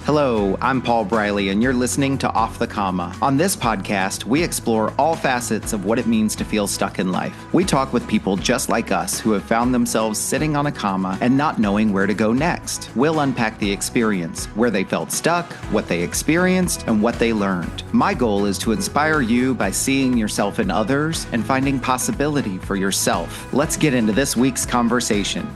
Hello, I'm Paul Briley, and you're listening to Off the Comma. On this podcast, we explore all facets of what it means to feel stuck in life. We talk with people just like us who have found themselves sitting on a comma and not knowing where to go next. We'll unpack the experience, where they felt stuck, what they experienced, and what they learned. My goal is to inspire you by seeing yourself in others and finding possibility for yourself. Let's get into this week's conversation.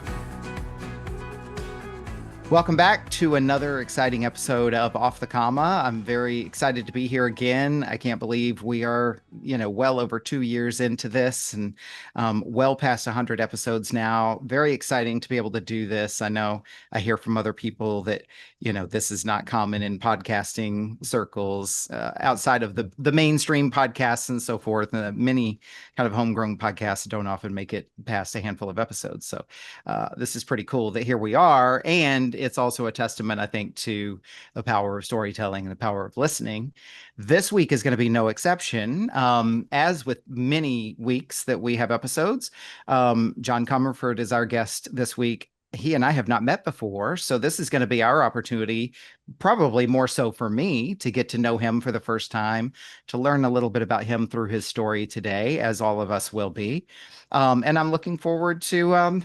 Welcome back to another exciting episode of Off the Comma. I'm very excited to be here again. I can't believe we are, well over 2 years into this and well past 100 episodes now. Very exciting to be able to do this. I know I hear from other people that, this is not common in podcasting circles outside of the mainstream podcasts and so forth. Many kind of homegrown podcasts don't often make it past a handful of episodes. So this is pretty cool that here we are. And it's also a testament, I think, to the power of storytelling and the power of listening. This week is going to be no exception. As with many weeks that we have episodes, John Comerford is our guest this week. He and I have not met before, so this is going to be our opportunity, probably more so for me, to get to know him for the first time, to learn a little bit about him through his story today, as all of us will be. And I'm looking forward to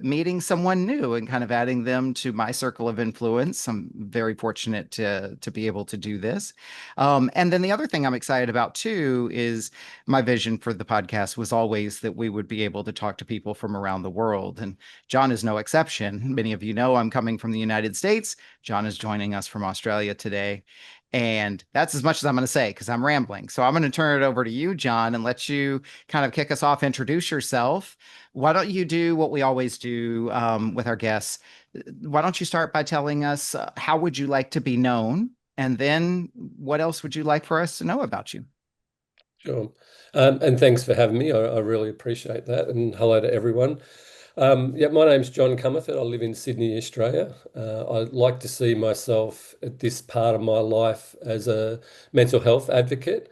meeting someone new and kind of adding them to my circle of influence. I'm very fortunate to be able to do this. And then the other thing I'm excited about too is my vision for the podcast was always that we would be able to talk to people from around the world. And John is no exception. Many of you know I'm coming from the United States. John is joining us from Australia today. And that's as much as I'm going to say because I'm rambling. So I'm going to turn it over to you, John, and let you kind of kick us off, introduce yourself. Why don't you do what we always do with our guests? Why don't you start by telling us how would you like to be known? And then what else would you like for us to know about you? Sure. And thanks for having me. I really appreciate that. And hello to everyone. Yeah, my name's John Comerford. I live in Sydney, Australia. I like to see myself at this part of my life as a mental health advocate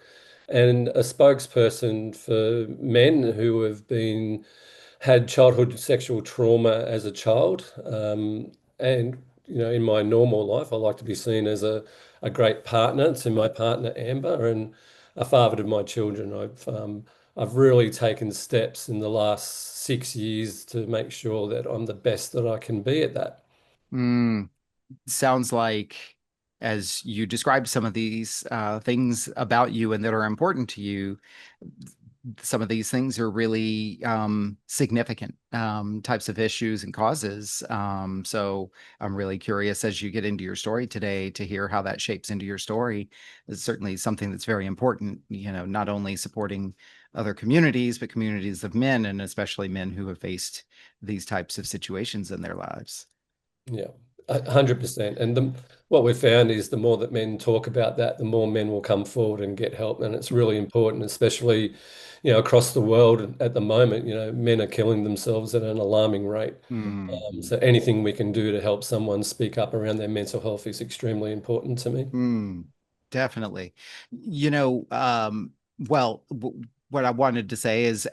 and a spokesperson for men who have had childhood sexual trauma as a child. And in my normal life, I like to be seen as a great partner to my partner Amber and a father to my children. I've really taken steps in the last 6 years to make sure that I'm the best that I can be at that. Mm, sounds like, as you described some of these things about you and that are important to you, some of these things are really significant types of issues and causes. So I'm really curious as you get into your story today to hear how that shapes into your story. It's certainly something that's very important, not only supporting other communities, but communities of men, and especially men who have faced these types of situations in their lives. Yeah, 100%. And what we've found is the more that men talk about that, the more men will come forward and get help. And it's really important, especially, across the world at the moment, men are killing themselves at an alarming rate. Mm. So anything we can do to help someone speak up around their mental health is extremely important to me. Mm, definitely. Well, what I wanted to say is,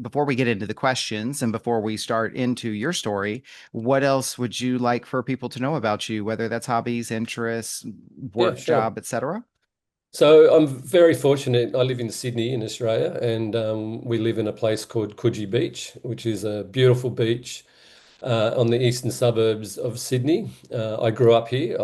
before we get into the questions and before we start into your story, what else would you like for people to know about you, whether that's hobbies, interests, Yeah, work, sure. job, etc.? So I'm very fortunate. I live in Sydney in Australia, and we live in a place called Coogee Beach, which is a beautiful beach on the eastern suburbs of Sydney. I grew up here.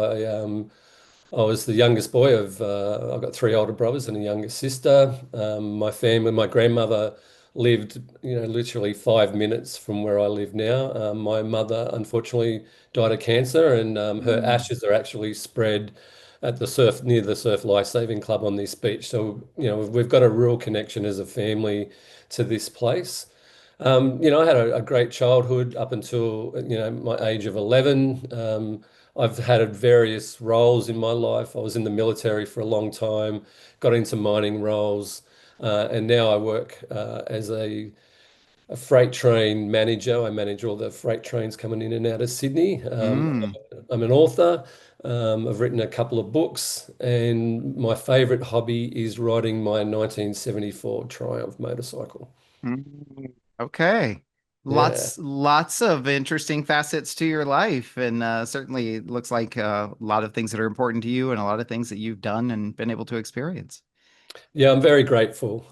I was the youngest boy I've got three older brothers and a younger sister. My family, my grandmother lived, literally 5 minutes from where I live now. My mother unfortunately died of cancer, and her Mm, ashes are actually spread at near the Surf Lifesaving Club on this beach. So, we've got a real connection as a family to this place. I had a great childhood up until, my age of 11. I've had various roles in my life. I was in the military for a long time, got into mining roles, and now I work as a freight train manager. I manage all the freight trains coming in and out of Sydney. mm, I'm an author. I've written a couple of books, and my favorite hobby is riding my 1974 Triumph motorcycle. mm. Okay. Yeah. Lots of interesting facets to your life, and certainly it looks like a lot of things that are important to you, and a lot of things that you've done and been able to experience. Yeah, I'm very grateful.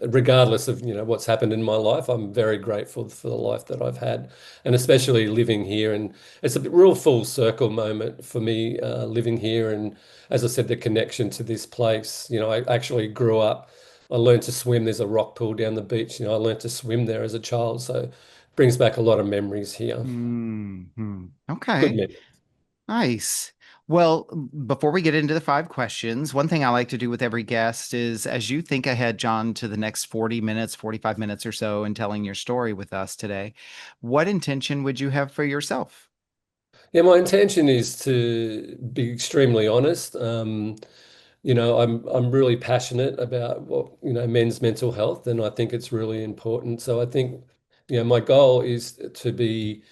Regardless of, what's happened in my life, I'm very grateful for the life that I've had, and especially living here. And it's a real full circle moment for me, living here. And as I said, the connection to this place. I actually grew up. I learned to swim. There's a rock pool down the beach. I learned to swim there as a child, so it brings back a lot of memories here. Good Okay. memories. Nice. Well, before we get into the five questions, one thing I like to do with every guest is as you think ahead, John, to the next 40 minutes, 45 minutes or so in telling your story with us today, what intention would you have for yourself? Yeah, my intention is to be extremely honest. I'm really passionate about men's mental health, and I think it's really important. So I think, my goal is to be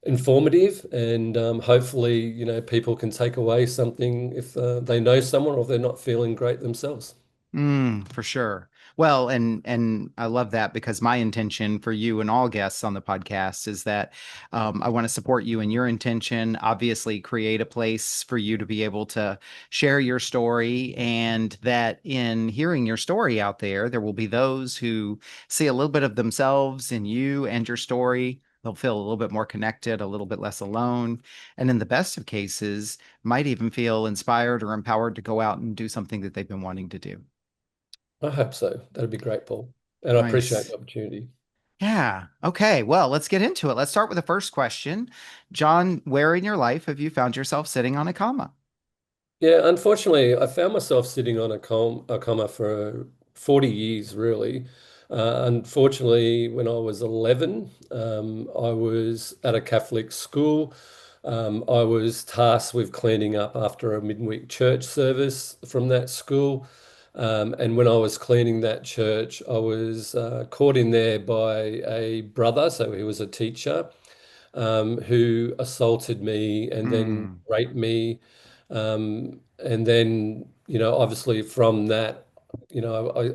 informative, and hopefully, people can take away something if they know someone or they're not feeling great themselves. For sure. Well, and I love that because my intention for you and all guests on the podcast is that I want to support you in your intention. Obviously, create a place for you to be able to share your story, and that in hearing your story out there, there will be those who see a little bit of themselves in you and your story. They'll feel a little bit more connected, a little bit less alone, and in the best of cases, might even feel inspired or empowered to go out and do something that they've been wanting to do. I hope so. That'd be great, Paul. And I appreciate the Nice. opportunity. Yeah. Okay. Well, let's get into it. Let's start with the first question. John, where in your life have you found yourself sitting on a comma? Yeah, unfortunately, I found myself sitting on a comma for 40 years, really. Unfortunately, when I was 11, I was at a Catholic school. I was tasked with cleaning up after a midweek church service from that school. And when I was cleaning that church, I was caught in there by a brother, so he was a teacher, who assaulted me and then Hmm. raped me. And then, obviously from that,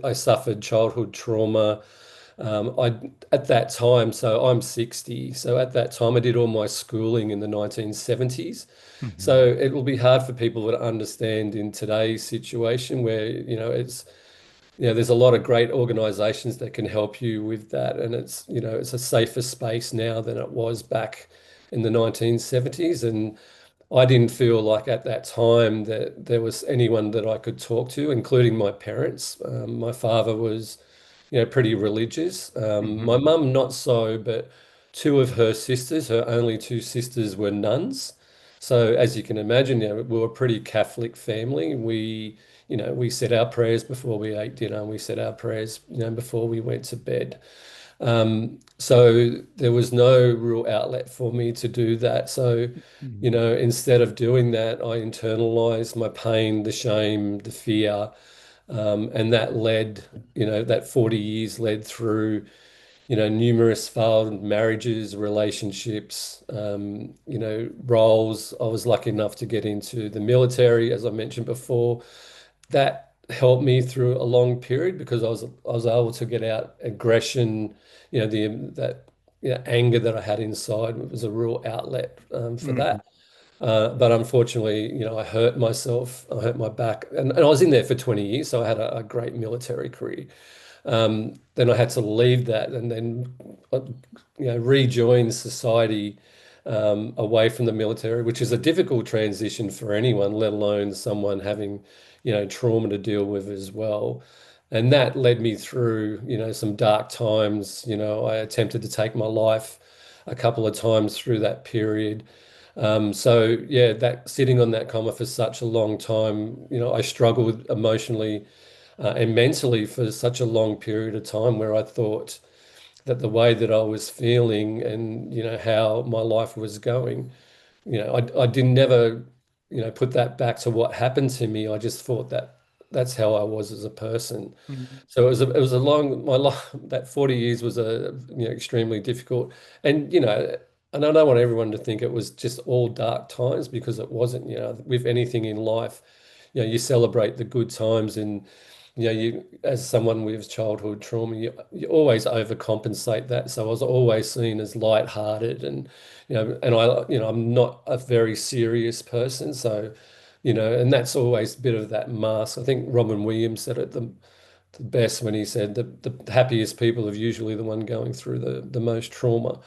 I suffered childhood trauma. At that time, so I'm 60. So at that time, I did all my schooling in the 1970s. So Hmm. it will be hard for people to understand in today's situation where, there's a lot of great organizations that can help you with that. And it's a safer space now than it was back in the 1970s. And I didn't feel like at that time that there was anyone that I could talk to, including my parents. My father was, pretty religious. My Hmm. mum, not so, but two of her sisters, her only two sisters, were nuns. So as you can imagine, we were a pretty Catholic family. We said our prayers before we ate dinner, and we said our prayers, before we went to bed. So there was no real outlet for me to do that. So, Hmm. instead of doing that, I internalized my pain, the shame, the fear, and that 40 years led through, numerous failed marriages, relationships, roles. I was lucky enough to get into the military, as I mentioned before. That helped me through a long period because I was able to get out aggression, the that anger that I had inside. It was a real outlet for Hmm. that. But unfortunately, I hurt myself. I hurt my back, and I was in there for 20 years, so I had a great military career. Then I had to leave that and then, uh, rejoin society, away from the military, which is a difficult transition for anyone, let alone someone having, trauma to deal with as well. And that led me through, some dark times. I attempted to take my life a couple of times through that period. So yeah, that sitting on that comma for such a long time, I struggled emotionally and mentally for such a long period of time where I thought that the way that I was feeling and how my life was going, I didn't never put that back to what happened to me. I just thought that that's how I was as a person. Hmm. So it was a long my life. That 40 years was extremely difficult, and and I don't want everyone to think it was just all dark times because it wasn't. With anything in life, you celebrate the good times, and you as someone with childhood trauma, you always overcompensate that. So I was always seen as lighthearted, and and I'm not a very serious person. So, and that's always a bit of that mask. I think Robin Williams said it the best when he said that the happiest people are usually the one going through the most trauma.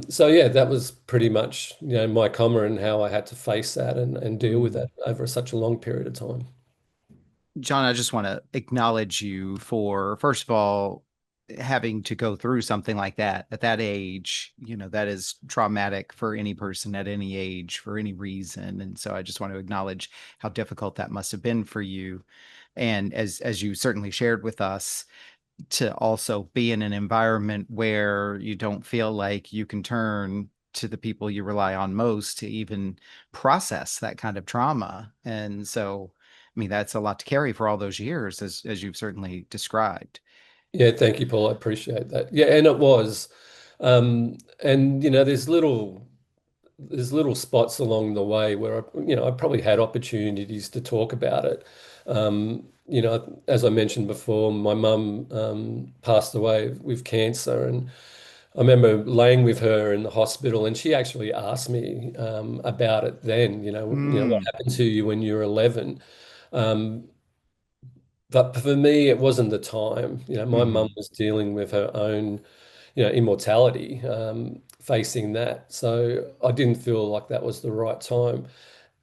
So yeah, that was pretty much, my comma and how I had to face that and deal with Mm. that over such a long period of time. John, I just want to acknowledge you for, first of all, having to go through something like that at that age. That is traumatic for any person at any age for any reason. And so I just want to acknowledge how difficult that must have been for you. And as you certainly shared with us, to also be in an environment where you don't feel like you can turn to the people you rely on most to even process that kind of trauma. And so, I mean, that's a lot to carry for all those years, as you've certainly described. Yeah, thank you, Paul. I appreciate that. Yeah, and it was. And there's little spots along the way where I probably had opportunities to talk about it. As I mentioned before, my mum passed away with cancer, and I remember laying with her in the hospital, and she actually asked me about it then. What Mm, happened to you when you were 11? Um, but for me, it wasn't the time. My mum hmm was dealing with her own, immortality, facing that. So I didn't feel like that was the right time.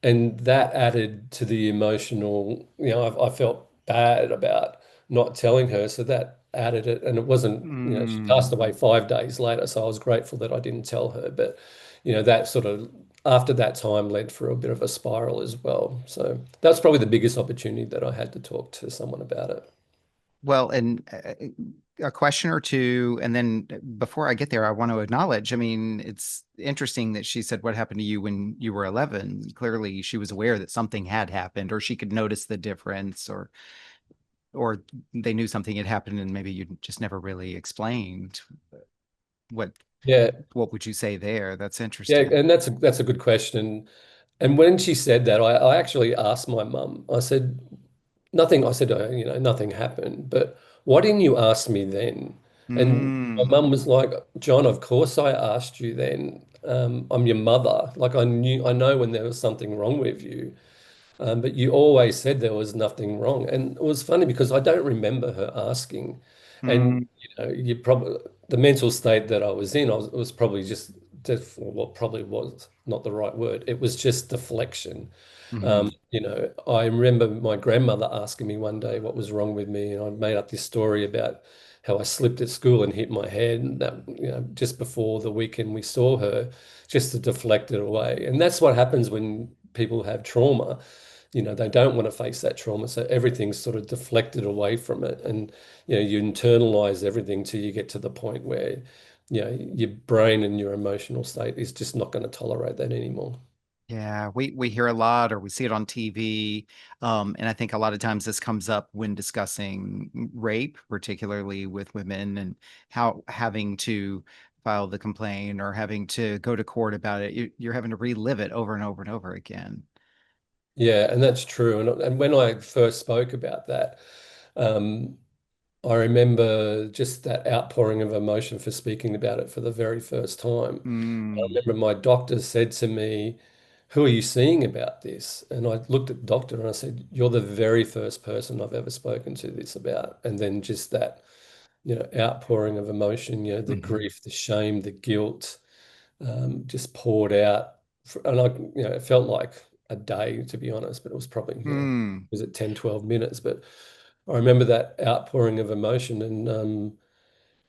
And that added to the emotional, I felt bad about not telling her. So that added it. And it wasn't, she mm. passed away 5 days later. So I was grateful that I didn't tell her. But, that sort of, after that time led for a bit of a spiral as well. So that's probably the biggest opportunity that I had to talk to someone about it. Well, and a question or two, and then before I get there, I want to acknowledge, I mean, it's interesting that she said what happened to you when you were 11. Clearly, she was aware that something had happened, or she could notice the difference, or they knew something had happened, and maybe you just never really explained what Yeah. what would you say there? That's Yeah. interesting. And that's a good question. And when she said that, I actually asked my mum, I said, nothing, I said, nothing happened, but why didn't you ask me then? And my Mm, mum was like, John, of course I asked you then. I'm your mother. Like I know when there was something wrong with you. But you always said there was nothing wrong. And it was funny because I don't remember her asking. And mm, you probably the mental state that I was in, it was probably just well, probably was not the right word. It was just deflection. mhm. I remember my grandmother asking me one day what was wrong with me, and I made up this story about how I slipped at school and hit my head, and that, just before the weekend we saw her, just to deflect it away. And that's what happens when people have trauma. They don't want to face that trauma, so everything's sort of deflected away from it, and you internalize everything till you get to the point where your brain and your emotional state is just not going to tolerate that anymore. Yeah, we hear a lot or we see it on TV. And I think a lot of times this comes up when discussing rape, particularly with women, and how having to file the complaint or having to go to court about it, you're having to relive it over and over and over again. Yeah, and that's true. And when I first spoke about that, um, I remember just that outpouring of emotion for speaking about it for the very first time. I Mm, remember my doctor said to me, "Who are you seeing about this?" And I looked at the doctor and I said, "You're the very first person I've ever spoken to this about." And then just that, outpouring of emotion, the mhm. grief, the shame, the guilt, just poured out. And it felt like a day, to be honest, but it was probably, Mm. was it 10, 12 minutes? But I remember that outpouring of emotion, and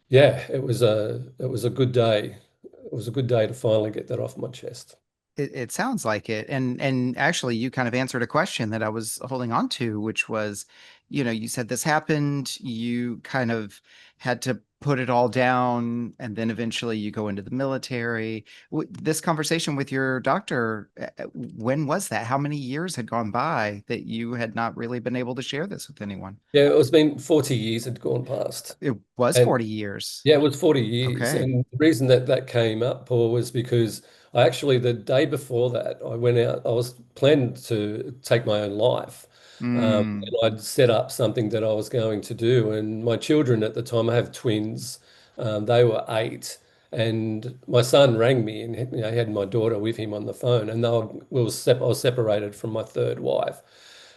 yeah, it was a good day. It was a good day to finally get that off my chest. It sounds like it. And actually you kind of answered a question that I was holding on to, which was, you said this happened, you kind of had to put it all down, and then eventually you go into the military. This conversation with your doctor, when was that? How many years had gone by that you had not really been able to share this with anyone? Yeah, it was been 40 years had gone past. It was And 40 years. yeah, it was 40 years. Okay. And the reason that that came up, Paul, was because the day before that, I went out, I was planning to take my own life. Mm, And I'd set up something that I was going to do. And my children at the time, I have twins, they were 8. And my son rang me, and he had my daughter with him on the phone. And I was separated from my third wife.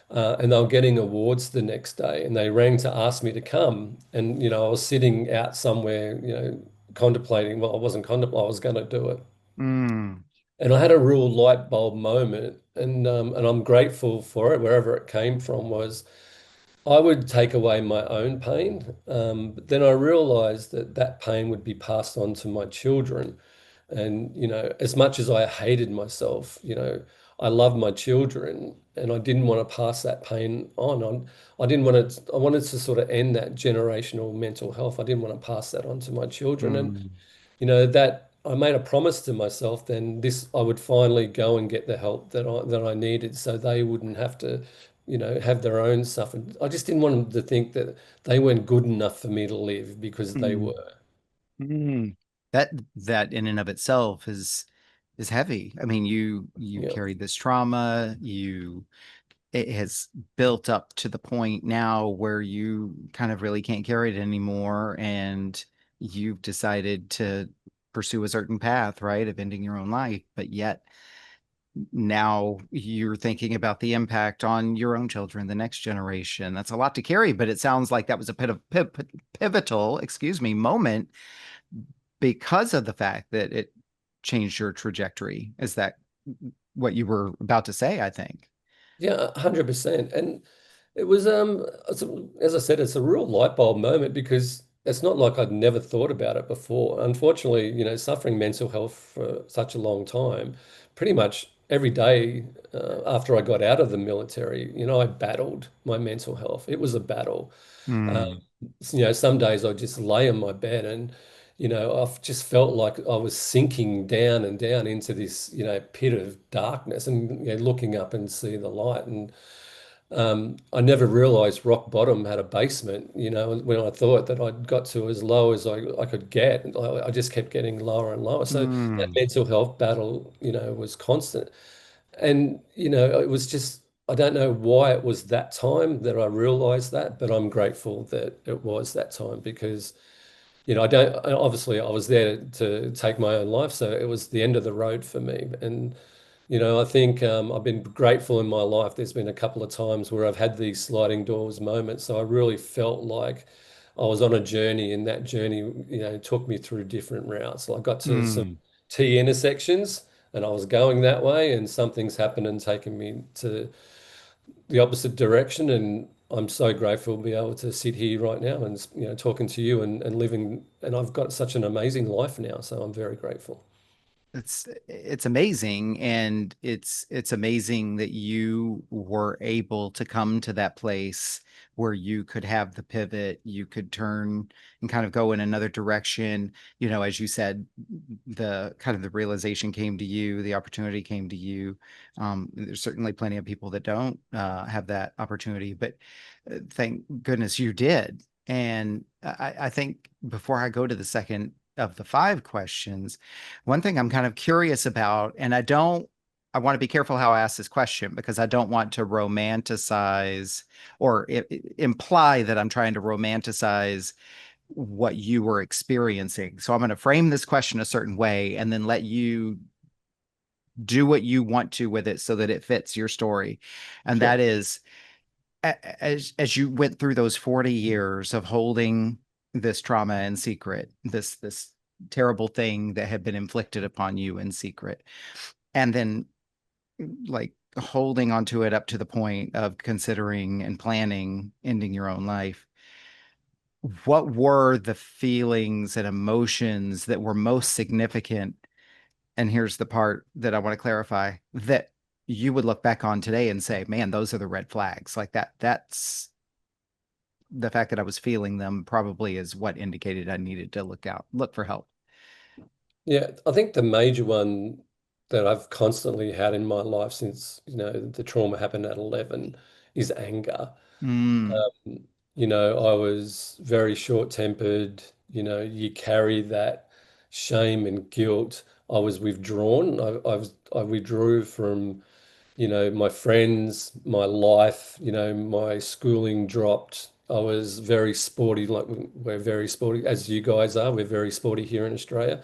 And they were getting awards the next day, and they rang to ask me to come. And I was sitting out somewhere, contemplating. Well, I wasn't contemplating; I was going to do it. mm, And I had a real light bulb moment, and I'm grateful for it, wherever it came from. Was I would take away my own pain, but then I realized that that pain would be passed on to my children. And, as much as I hated myself, I loved my children, and I didn't want to pass that pain on. I didn't want to, I wanted to sort of end that generational mental health. I didn't want to pass that on to my children. And, mm, that I made a promise to myself, then I would finally go and get the help that I needed, so they wouldn't have to, have their own stuff. And I just didn't want them to think that they weren't good enough for me to live, because they mm, were. mm. That in and of itself is heavy. I mean, you've Yeah. carried this trauma, it has built up to the point now where you kind of really can't carry it anymore, and you've decided to pursue a certain path, right, of ending your own life, but yet now you're thinking about the impact on your own children, the next generation. That's a lot to carry, but it sounds like that was a pivotal, excuse me, moment because of the fact that it changed your trajectory. Is that what you were about to say, I think? Yeah, 100%. And it was, as I said, it's a real light bulb moment, because it's not like I'd never thought about it before. Unfortunately, suffering mental health for such a long time, pretty much every day after I got out of the military, I battled my mental health. It was a battle. Um, Mm, some days I just lay in my bed, and, I've just felt like I was sinking down and down into this, pit of darkness, and, looking up and see the light. And I never realized rock bottom had a basement, when I thought that I'd got to as low as I could get. I just kept getting lower and lower. So that mm, mental health battle, was constant. And, it was just, I don't know why it was that time that I realized that, but I'm grateful that it was that time, because, I don't, obviously I was there to take my own life. So it was the end of the road for me. And, I think I've been grateful in my life. There's been a couple of times where I've had these sliding doors moments. So I really felt like I was on a journey, and that journey, took me through different routes. I got to some mm. T intersections, and I was going that way, and something's happened and taken me to the opposite direction. And I'm so grateful to be able to sit here right now and, talking to you, and living. And I've got such an amazing life now. So I'm very grateful. It's amazing, and it's amazing that you were able to come to that place where you could have the pivot, you could turn and kind of go in another direction. As you said, the kind of the realization came to you, the opportunity came to you. There's certainly plenty of people that don't have that opportunity, but thank goodness you did. And I think before I go to the second of the five questions, one thing I'm kind of curious about, and I want to be careful how I ask this question because I don't want to romanticize or imply that I'm trying to romanticize what you were experiencing. So I'm going to frame this question a certain way and then let you do what you want to with it so that it fits your story. And that Sure. is, as you went through those 40 years of holding this trauma in secret, this terrible thing that had been inflicted upon you in secret, and then like holding onto it up to the point of considering and planning ending your own life, what were the feelings and emotions that were most significant? And here's the part that I want to clarify, that you would look back on today and say, man, those are the red flags. Like that's the fact that I was feeling them probably is what indicated I needed to look for help. Yeah, I think the major one that I've constantly had in my life since, the trauma happened at 11 is anger. Mm, I was very short-tempered. You carry that shame and guilt. I was withdrawn. I withdrew from, my friends, my life, my schooling dropped. I was very sporty, like we're very sporty, as you guys are. We're very sporty here in Australia.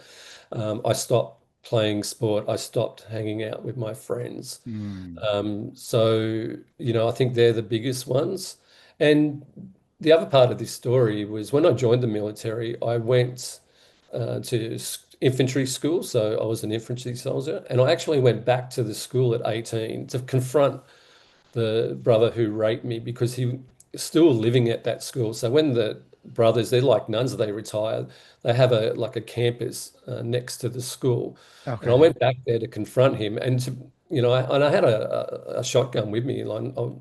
I stopped playing sport. I stopped hanging out with my friends. Mm. So, I think they're the biggest ones. And the other part of this story was when I joined the military, I went to infantry school. So I was an infantry soldier. And I actually went back to the school at 18 to confront the brother who raped me because he was still living at that school. So when the brothers, they're like nuns, they retired, they have a campus next to the school. And I Okay. went back there to confront him and I had a shotgun with me. And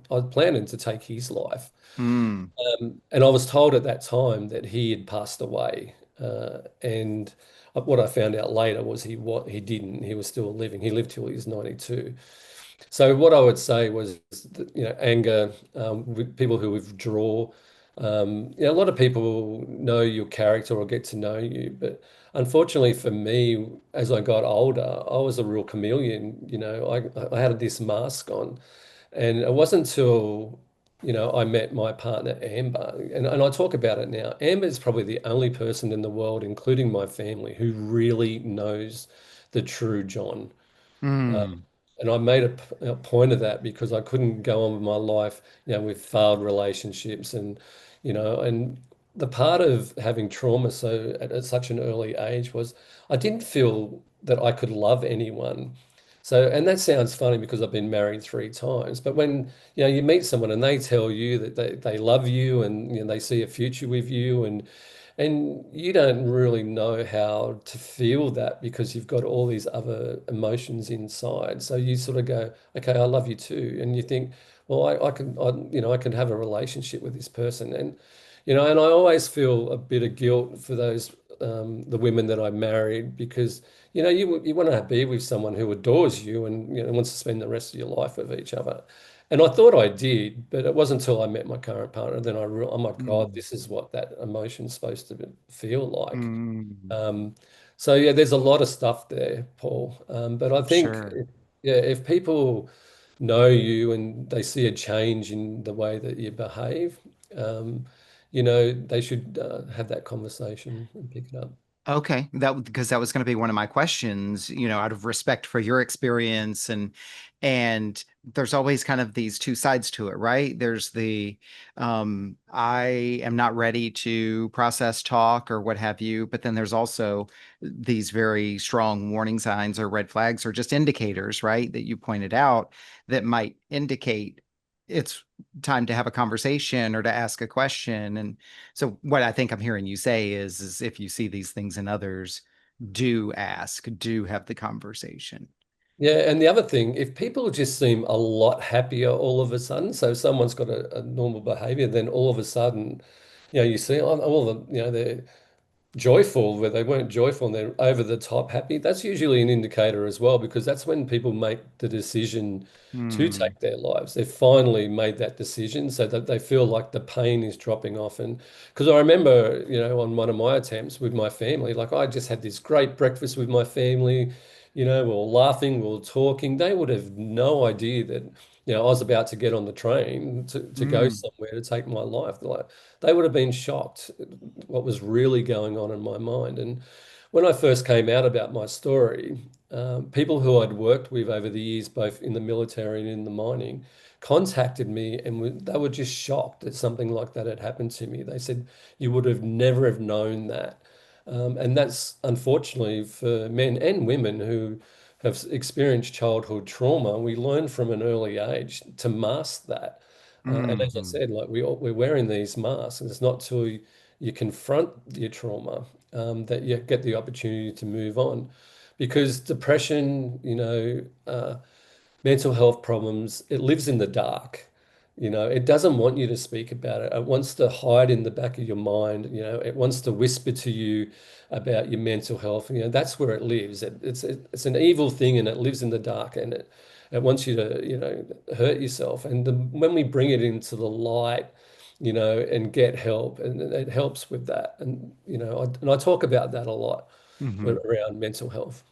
I was planning to take his life. Mm. And I was told at that time that he had passed away. And what I found out later was he didn't. He was still living. He lived till he was 92. So what I would say was, anger, with people who withdraw. A lot of people know your character or get to know you, but unfortunately for me, as I got older, I was a real chameleon. I had this mask on, and it wasn't until, I met my partner Amber, and I talk about it now. Amber is probably the only person in the world, including my family, who really knows the true John. Uh, Mm. and I made a point of that because I couldn't go on with my life, with failed relationships and the part of having trauma so at such an early age was I didn't feel that I could love anyone. So, and that sounds funny because I've been married 3 times, but when, you meet someone and they tell you that they love you and, they see a future with you and you don't really know how to feel that because you've got all these other emotions inside. So you sort of go, okay, I love you too. And you think, well, I can have a relationship with this person. And I always feel a bit of guilt for the women that I married because, you want to be with someone who adores you and, wants to spend the rest of your life with each other. And I thought I did, but it wasn't until I met my current partner then I realized, oh my God, Mm. this is what that emotion's supposed to feel like. Mm. Um, so yeah, there's a lot of stuff there, Paul. But I think, Sure. yeah, if people know you and they see a change in the way that you behave, um, they should have that conversation and pick it up. Okay, because that was going to be one of my questions, out of respect for your experience and there's always kind of these two sides to it, right? There's the I am not ready to process talk or what have you, but then there's also these very strong warning signs or red flags or just indicators, right, that you pointed out that might indicate it's time to have a conversation or to ask a question. And so what I think I'm hearing you say is if you see these things in others, do ask, do have the conversation. Yeah, and the other thing, if people just seem a lot happier all of a sudden, so someone's got a normal behavior, then all of a sudden, you see all the, they're joyful where they weren't joyful and they're over the top happy, that's usually an indicator as well, because that's when people make the decision to Hmm. take their lives. They've finally made that decision so that they feel like the pain is dropping off. And because I remember, on one of my attempts with my family, like I just had this great breakfast with my family, we were laughing, we were talking. They would have no idea that, I was about to get on the train to go Mm. somewhere to take my life. They would have been shocked what was really going on in my mind. And when I first came out about my story, people who I'd worked with over the years, both in the military and in the mining, contacted me and they were just shocked that something like that had happened to me. They said, you would have never have known that. And that's unfortunately for men and women who have experienced childhood trauma. We learn from an early age to mask that. And as I Hmm. said, like we're wearing these masks, and it's not till you confront your trauma that you get the opportunity to move on. Because depression, mental health problems, it lives in the dark. It doesn't want you to speak about it. It wants to hide in the back of your mind. It wants to whisper to you about your mental health. That's where it lives. It's an evil thing and it lives in the dark and it wants you to, hurt yourself. And when we bring it into the light, and get help, and it helps with that. And I talk about that a lot Hmm. around mental health.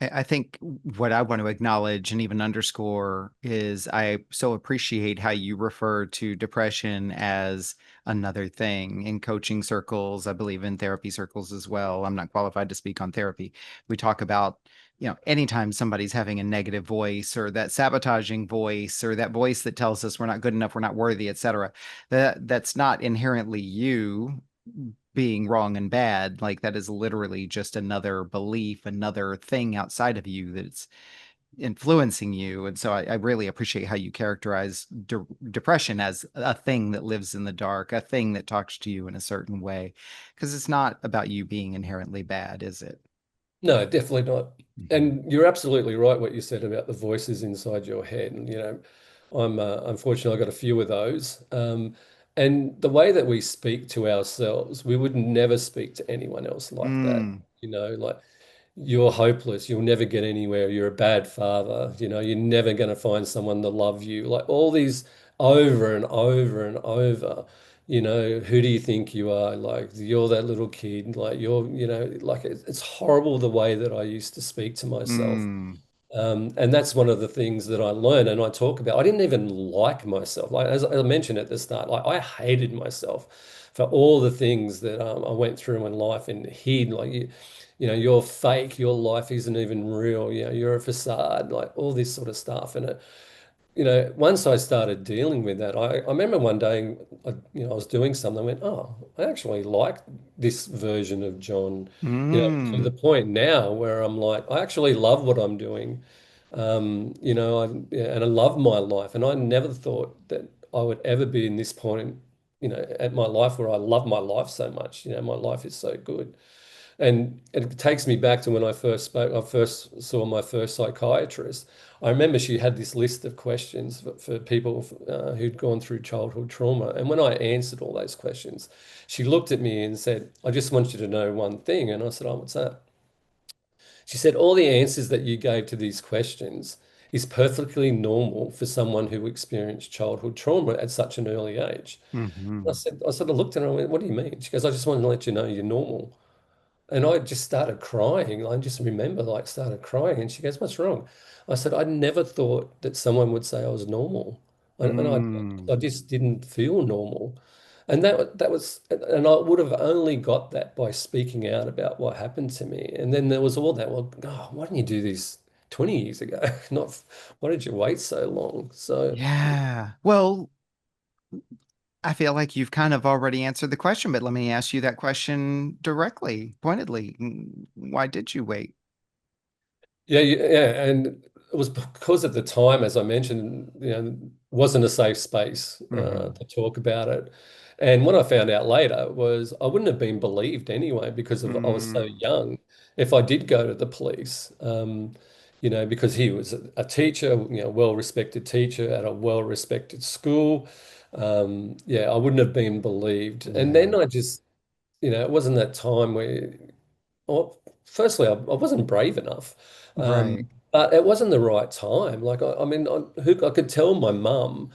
I think what I want to acknowledge and even underscore is I so appreciate how you refer to depression as another thing in coaching circles. I believe in therapy circles as well. I'm not qualified to speak on therapy. We talk about, anytime somebody's having a negative voice or that sabotaging voice or that voice that tells us we're not good enough, we're not worthy, etc. That's not inherently you being wrong and bad. Like that is literally just another belief, another thing outside of you that's influencing you. And so I really appreciate how you characterize depression as a thing that lives in the dark, a thing that talks to you in a certain way, because it's not about you being inherently bad, is it? No, definitely not. Mhm. And you're absolutely right what you said about the voices inside your head. And, I'm unfortunately I got a few of those. And the way that we speak to ourselves, we would never speak to anyone else like that. Mm, Like you're hopeless, you'll never get anywhere, you're a bad father, you're never going to find someone to love you. Like all these over and over and over. Who do you think you are? Like you're that little kid, like like it's horrible the way that I used to speak to myself. mm, And that's one of the things that I learned and I talk about. I didn't even like myself. Like as I mentioned at the start, like I hated myself for all the things that I went through in life and hid. Like you're fake. Your life isn't even real. You're a facade. Like all this sort of stuff. And once I started dealing with that, I remember one day, I was doing something. I went, oh, I actually like this version of John, to the mm, point now where I'm like, I actually love what I'm doing. And I love my life. And I never thought that I would ever be in this point, at my life where I love my life so much. My life is so good. And it takes me back to when I first saw my first psychiatrist. I remember she had this list of questions for people who'd gone through childhood trauma. And when I answered all those questions, she looked at me and said, I just want you to know one thing. And I said, oh, what's that? She said, all the answers that you gave to these questions is perfectly normal for someone who experienced childhood trauma at such an early age. mhm, I sort of looked at her and went, what do you mean? She goes, I just wanted to let you know you're normal. And I just started crying. I just remember like started crying. And she goes, what's wrong? I said, I never thought that someone would say I was normal. And I mm. just didn't feel normal. And that was, and I would have only got that by speaking out about what happened to me. And then there was all that, well, oh, why didn't you do this 20 years ago? Not, why did you wait so long? So, Yeah. Well, I feel like you've kind of already answered the question, but let me ask you that question directly, pointedly. Why did you wait? yeah, and it was because at the time, as I mentioned, wasn't a safe space Hmm. to talk about it. And what I found out later was I wouldn't have been believed anyway because I was so Mm, young. If I did go to the police, because he was a teacher, well-respected teacher at a well-respected school. Yeah, I wouldn't have been believed. And then yeah. I just, it wasn't that time where well, firstly, I wasn't brave enough, Right. but it wasn't the right time. Like, I mean, I could tell my mum,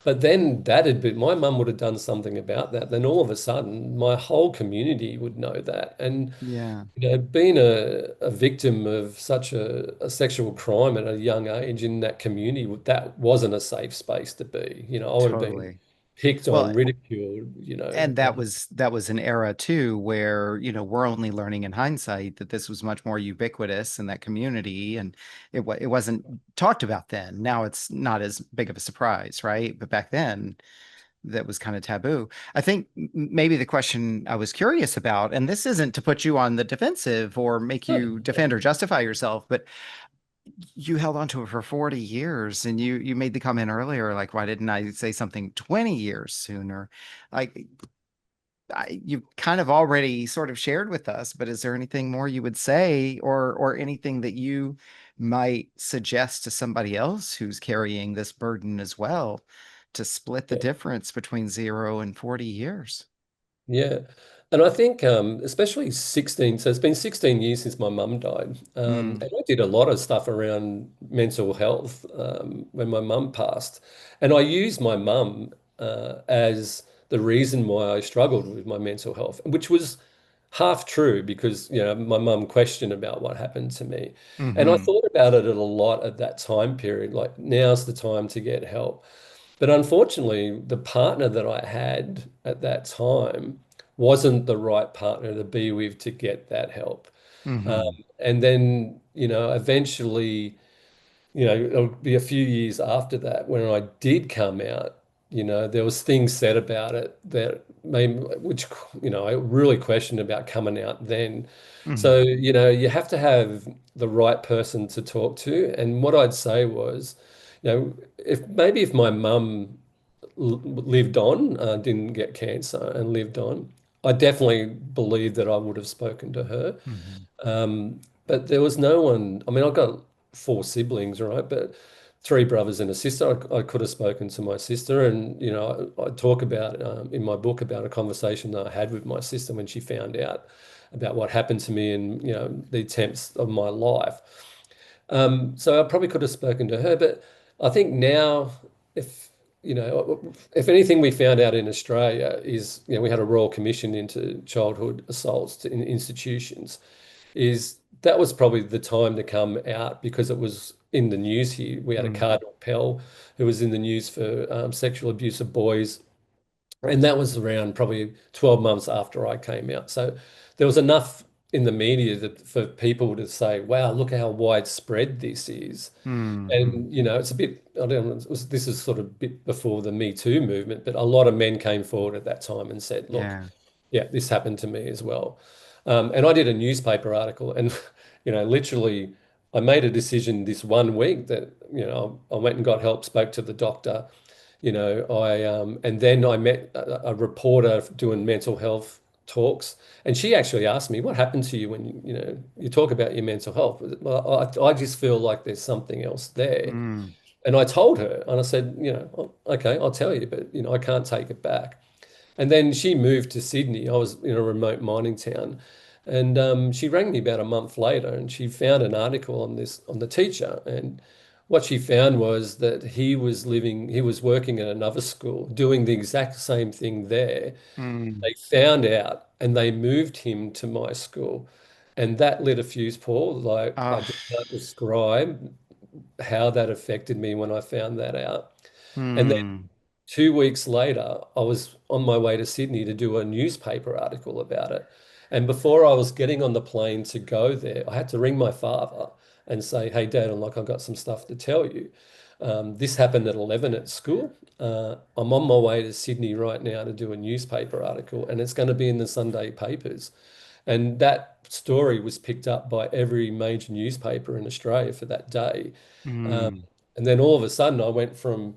but then my mum would have done something about that. Then all of a sudden, my whole community would know that. And, Yeah. being a victim of such a sexual crime at a young age in that community, that wasn't a safe space to be. I would have been Totally. picked Well, on, ridiculed, and that was an era too where, we're only learning in hindsight that this was much more ubiquitous in that community and it wasn't talked about then. Now it's not as big of a surprise, right? But back then that was kind of taboo. I think maybe the question I was curious about, and this isn't to put you on the defensive or make you defend or justify yourself, but you held on to it for 40 years and you made the comment earlier, like, why didn't I say something 20 years sooner? Like, you kind of already sort of shared with us, but is there anything more you would say or anything that you might suggest to somebody else who's carrying this burden as well to split the Yeah. difference between 0 and 40 years? Yeah. And I think especially 16, so it's been 16 years since my mum died. Mm, And I did a lot of stuff around mental health when my mum passed. And I used my mum as the reason why I struggled with my mental health, which was half true because, my mum questioned about what happened to me. And I Hmm. thought about it a lot at that time period, like now's the time to get help. But unfortunately, the partner that I had at that time wasn't the right partner to be with to get that help. Um, Hmm. and then, eventually, it'll be a few years after that when I did come out, there was things said about it that made, which, I really questioned about coming out then. So, Hmm. you have to have the right person to talk to. And what I'd say was, if my mum lived on, didn't get cancer and lived on, I definitely believe that I would have spoken to her. Hmm. But there was no one. I mean, I've got four siblings, right? But three brothers and a sister. I could have spoken to my sister, and I talk about in my book about a conversation that I had with my sister when she found out about what happened to me and the attempts of my life. So I probably could have spoken to her, but I think now, if if anything we found out in Australia is, we had a royal commission into childhood assaults in institutions, is that was probably the time to come out because it was in the news here. We had a Hmm. Cardinal Pell who was in the news for sexual abuse of boys, and that was around probably 12 months after I came out. So there was enough in the media for people to say, wow, look how widespread this is. Hmm. And it's a bit, I don't know, this is sort of a bit before the Me Too movement, but a lot of men came forward at that time and said, look, Yeah. yeah, this happened to me as well. And I did a newspaper article, and literally, I made a decision this one week that I went and got help, spoke to the doctor. I and then I met a reporter doing mental health talks, and she actually asked me, "What happened to you when you talk about your mental health?" Well, I just feel like there's something else there. Mm. And I told her, and I said, "Oh, okay, I'll tell you, but I can't take it back." And then she moved to Sydney. I was in a remote mining town. And she rang me about a month later and she found an article on on the teacher. And what she found was that he was working at another school, doing the exact same thing there. Mm. They found out and they moved him to my school. And that lit a fuse, Paul. Like, I Oh. just can't describe how that affected me when I found that out. And then Hmm. 2 weeks later, I was on my way to Sydney to do a newspaper article about it. And before I was getting on the plane to go there, I had to ring my father and say, "Hey, Dad, I've got some stuff to tell you. This happened at 11 at school. I'm on my way to Sydney right now to do a newspaper article, and it's going to be in the Sunday papers." And that story was picked up by every major newspaper in Australia for that day. Um, Hmm. and then all of a sudden, I went from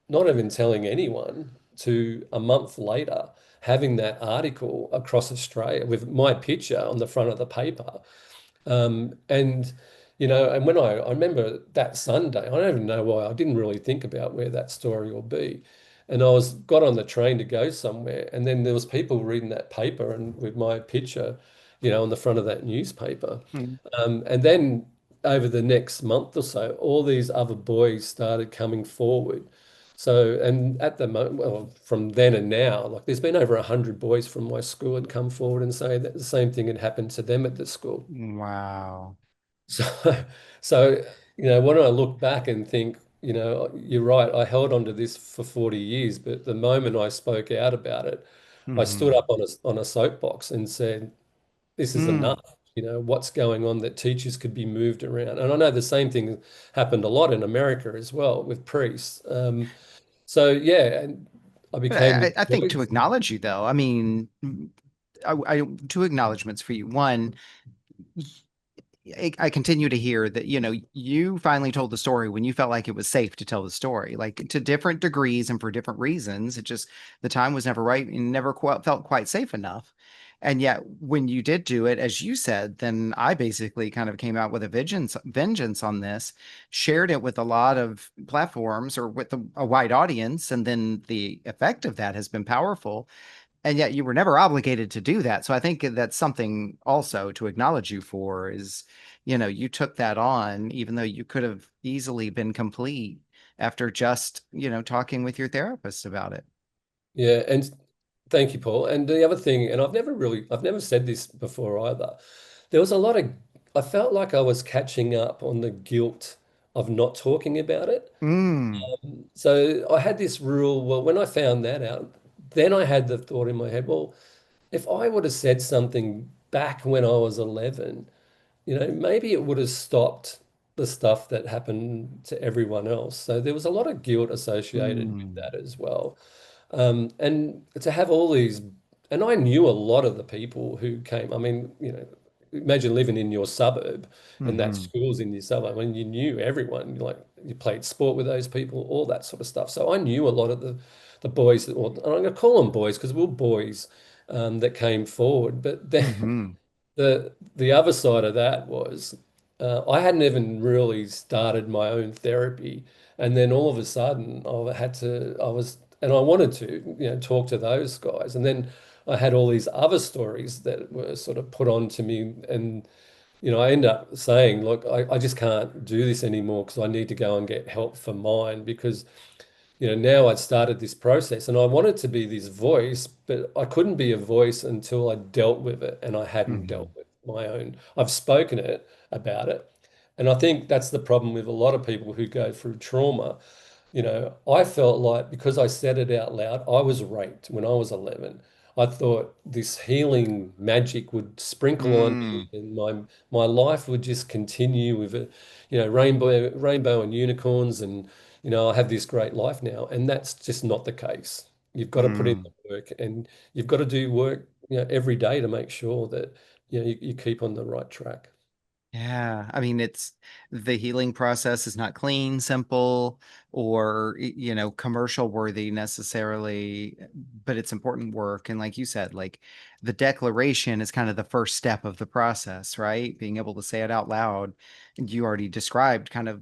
not even telling anyone to a month later having that article across Australia with my picture on the front of the paper. And and when I remember that Sunday, I don't even know why I didn't really think about where that story will be. And I got on the train to go somewhere, and then there was people reading that paper and with my picture, on the front of that newspaper. And then over the next month or so, all these other boys started coming forward. So, and at the moment, well, from then and now, like there's been over 100 boys from my school had come forward and say that the same thing had happened to them at the school. Wow. So, so, when I look back and think, you're right, I held on to this for 40 years, but the moment I spoke out about it, I stood Hmm. up on a soapbox and said, this is Mm. enough. What's going on that teachers could be moved around. And I know the same thing happened a lot in America as well with priests. So yeah, and I But became I think to employed. acknowledge you, though, I mean, two acknowledgments for you. One, I continue to hear that, you finally told the story when you felt like it was safe to tell the story, like to different degrees and for different reasons. It just, the time was never right and never quite felt quite safe enough. And yet, when you did do it, as you said, then I basically kind of came out with a vengeance on this, shared it with a lot of platforms or with a wide audience. And then the effect of that has been powerful, and yet you were never obligated to do that. So I think that's something also to acknowledge you for is, you took that on, even though you could have easily been complete after just, talking with your therapist about it. Yeah, and Thank you, Paul. And the other thing, and I've never said this before either. There was a lot of, I felt like I was catching up on the guilt of not talking about it. Mm, So I had this rule. Well, when I found that out, then I had the thought in my head, well, if I would have said something back when I was 11, maybe it would have stopped the stuff that happened to everyone else. So there was a lot of guilt associated with mm, that as well. And to have all these, and I knew a lot of the people who came. I mean, imagine living in your suburb and that hmm school's in your suburb. I mean, you knew everyone. You played sport with those people, all that sort of stuff. So I knew a lot of the boys that, or I'm going to call them boys because we are boys that came forward. But then hmm the other side of that was I hadn't even really started my own therapy, and then all of a sudden and I wanted to talk to those guys, and then I had all these other stories that were sort of put on to me, and I end up saying, look, I just can't do this anymore because I need to go and get help for mine because now I'd started this process and I wanted to be this voice, but I couldn't be a voice until I dealt with it and I hadn't dealt hmm with my own. I've spoken about it. And I think that's the problem with a lot of people who go through trauma. I felt like because I said it out loud, I was raped when I was 11. I thought this healing magic would sprinkle on me mm, and my life would just continue with it, rainbow and unicorns and I have this great life now. And that's just not the case. You've got to put in mm. the work and you've got to do work, every day to make sure that you keep on the right track. Yeah, I mean, it's the healing process is not clean, simple, or commercial worthy necessarily, but it's important work. And like you said, like the declaration is kind of the first step of the process, right? Being able to say it out loud. And you already described kind of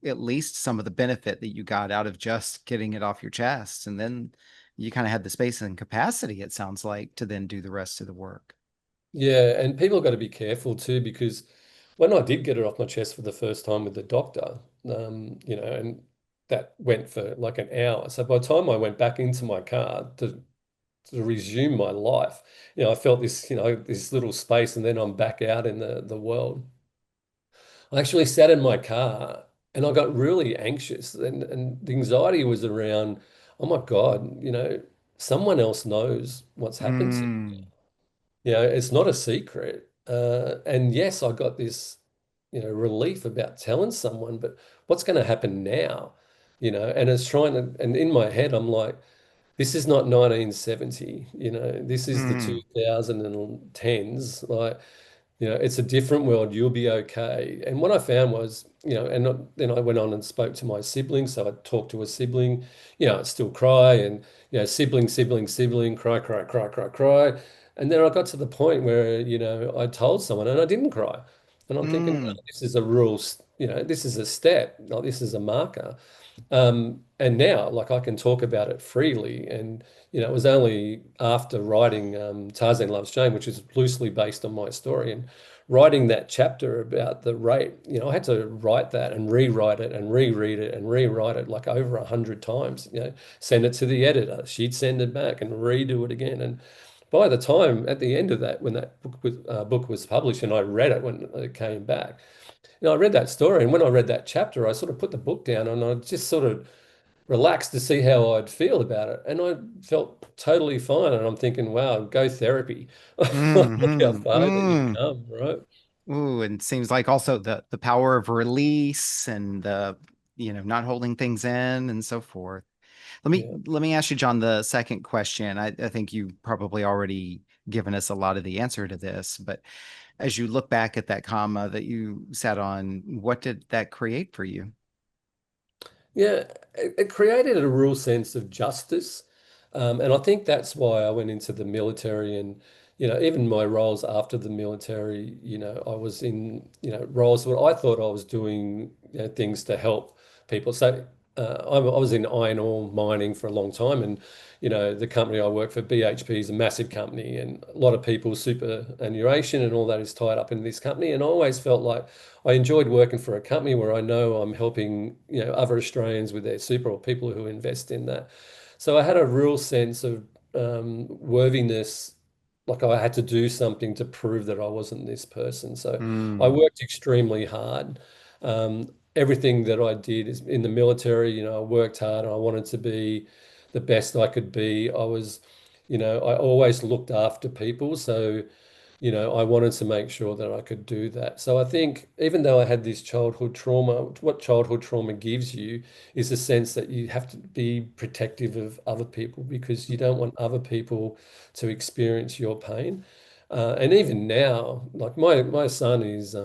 at least some of the benefit that you got out of just getting it off your chest. And then you kind of had the space and capacity, it sounds like, to then do the rest of the work. Yeah, and people got to be careful too because when I did get it off my chest for the first time with the doctor, and that went for like an hour. So by the time I went back into my car to resume my life, I felt this, this little space, and then I'm back out in the world. I actually sat in my car and I got really anxious, and the anxiety was around, oh my God, someone else knows what's happened to me. Mm, It's not a secret. And yes, I got this, relief about telling someone, but what's going to happen now? And it's trying to, and in my head, I'm like, this is not 1970, this is the mm, 2010s. Like, it's a different world. You'll be okay. And what I found was, then I went on and spoke to my siblings. So I talked to a sibling, I'd still cry and, sibling, cry, cry, cry, cry, cry. And then I got to the point where, I told someone and I didn't cry. And I'm thinking, mm, oh, this is a real, this is a step, like this is a marker. And now, like I can talk about it freely. And, it was only after writing Tarzan Loves Jane, which is loosely based on my story, and writing that chapter about the rape, I had to write that and rewrite it and reread it and rewrite it like over 100 times, send it to the editor. She'd send it back and redo it again. And by the time at the end of that, when that book was published and I read it when it came back, I read that story, and when I read that chapter, I sort of put the book down and I just sort of relaxed to see how I'd feel about it. And I felt totally fine. And I'm thinking, wow, go therapy. Look how mm, far that you've mm. come, right? Ooh, and it seems like also the power of release and the not holding things in and so forth. Yeah. Let me ask you, John, the second question. I think you probably already given us a lot of the answer to this, but as you look back at that comma that you sat on, what did that create for you? Yeah, it created a real sense of justice. And I think that's why I went into the military and, even my roles after the military, I was in, roles where I thought I was doing, things to help people. So I was in iron ore mining for a long time. And, the company I work for, BHP, is a massive company and a lot of people's superannuation and all that is tied up in this company. And I always felt like I enjoyed working for a company where I know I'm helping, other Australians with their super or people who invest in that. So I had a real sense of worthiness, like I had to do something to prove that I wasn't this person. So I Mm. worked extremely hard. Everything that I did is in the military, I worked hard and I wanted to be the best I could be. I always looked after people. So I wanted to make sure that I could do that. So I think even though I had this childhood trauma, what childhood trauma gives you is a sense that you have to be protective of other people because you don't want other people to experience your pain. And even now, like my son is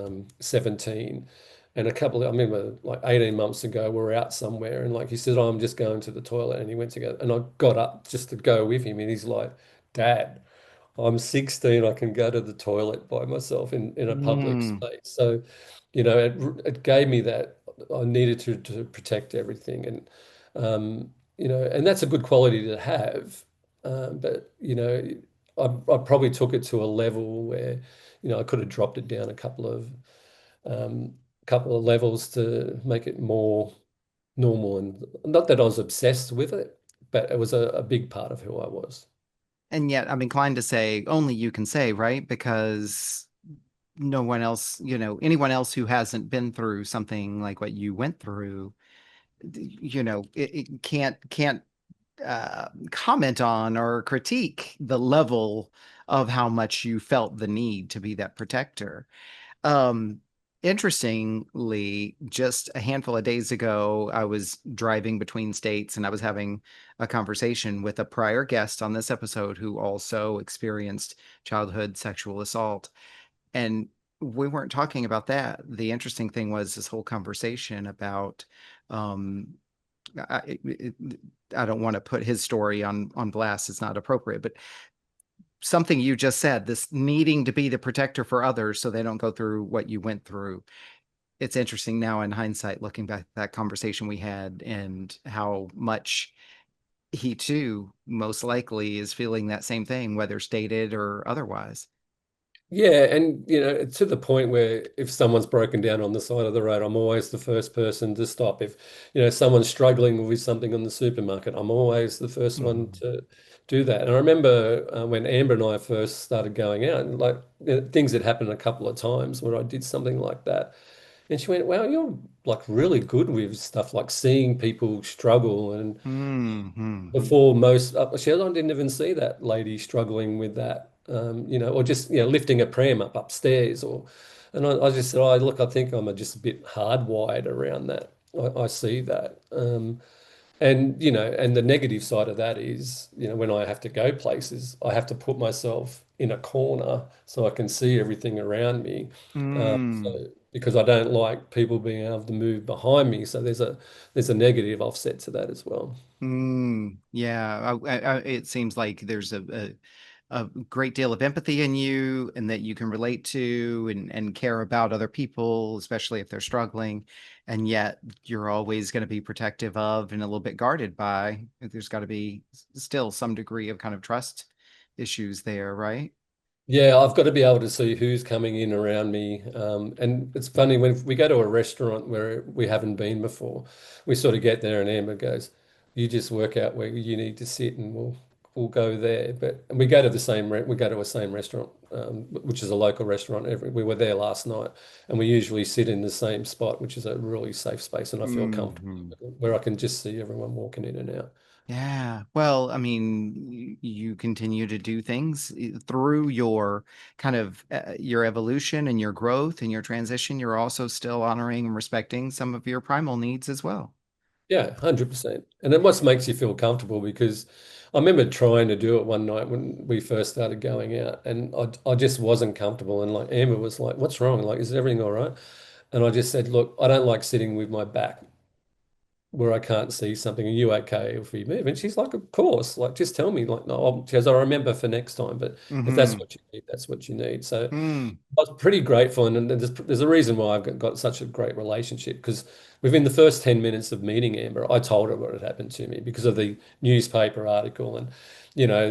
17, and I remember like 18 months ago, we were out somewhere and like he said, oh, I'm just going to the toilet. And he went to go, and I got up just to go with him. And he's like, Dad, I'm 16. I can go to the toilet by myself in a public Mm. space. So, it gave me that I needed to protect everything. And that's a good quality to have. But, I probably took it to a level where, I could have dropped it down um, couple of levels to make it more normal. And not that I was obsessed with it, but it was a big part of who I was. And yet, I'm inclined to say only you can say, right? Because no one else, anyone else who hasn't been through something like what you went through, it can't comment on or critique the level of how much you felt the need to be that protector. Um, Interestingly, just a handful of days ago, I was driving between states and I was having a conversation with a prior guest on this episode who also experienced childhood sexual assault. And we weren't talking about that. The interesting thing was this whole conversation about um, I, it, I don't want to put his story on blast. It's not appropriate, but something you just said, this needing to be the protector for others so they don't go through what you went through. It's interesting now in hindsight, looking back at that conversation we had and how much he too most likely is feeling that same thing, whether stated or otherwise. Yeah, and to the point where if someone's broken down on the side of the road, I'm always the first person to stop. If someone's struggling with something in the supermarket, I'm always the first one Mhm. to do that. And I remember when Amber and I first started going out, and like things had happened a couple of times where I did something like that, and she went, "Wow, you're like really good with stuff like seeing people struggle." And Mhm. before most, she, I didn't even see that lady struggling with that, or just, lifting a pram up upstairs and I just said, oh, look, I think I'm just a bit hardwired around that. I see that. And the negative side of that is, when I have to go places, I have to put myself in a corner so I can see everything around me. Mm. So because I don't like people being able to move behind me. So there's a negative offset to that as well. Mm. Yeah. It seems like there's a great deal of empathy in you and that you can relate to and care about other people, especially if they're struggling. And yet you're always going to be protective of and a little bit guarded by. There's got to be still some degree of kind of trust issues there, right? Yeah, I've got to be able to see who's coming in around me. And it's funny when we go to a restaurant where we haven't been before, we sort of get there and Amber goes, "You just work out where you need to sit, and we'll go there." But and we go to a same restaurant, which is a local restaurant. We were there last night, and we usually sit in the same spot, which is a really safe space, and I feel comfortable Hmm. where I can just see everyone walking in and out. Yeah. Well, I mean, you continue to do things through your kind of your evolution and your growth and your transition. You're also still honoring and respecting some of your primal needs as well. Yeah, 100%. And it must makes you feel comfortable because I remember trying to do it one night when we first started going out and I just wasn't comfortable. And like Amber was like, "What's wrong? Like, is everything all right?" And I just said, "Look, I don't like sitting with my back where I can't see something. Are you okay if we move?" And she's like, "Of course. Like, just tell me." Like, no, she goes, "I remember for next time, but if that's Hmm. what you need, that's what you need." So Hmm. I was pretty grateful, and there's a reason why I've got such a great relationship because within the first 10 minutes of meeting Amber, I told her what had happened to me because of the newspaper article. And,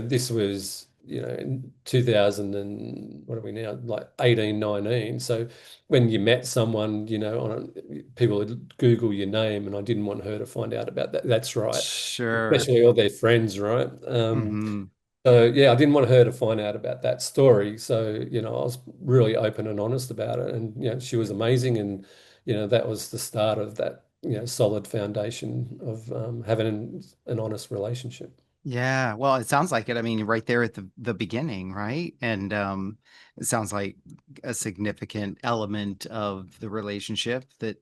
this was, in 2000 and what are we now, like 18, 19. So when you met someone, people would Google your name, and I didn't want her to find out about that. That's right. Sure. Especially all their friends, right? Hmm. So yeah, I didn't want her to find out about that story. So, I was really open and honest about it. And, she was amazing. And, that was the start of that, solid foundation of having an honest relationship. Yeah, well, it sounds like it. I mean, right there at the beginning, right? And it sounds like a significant element of the relationship that,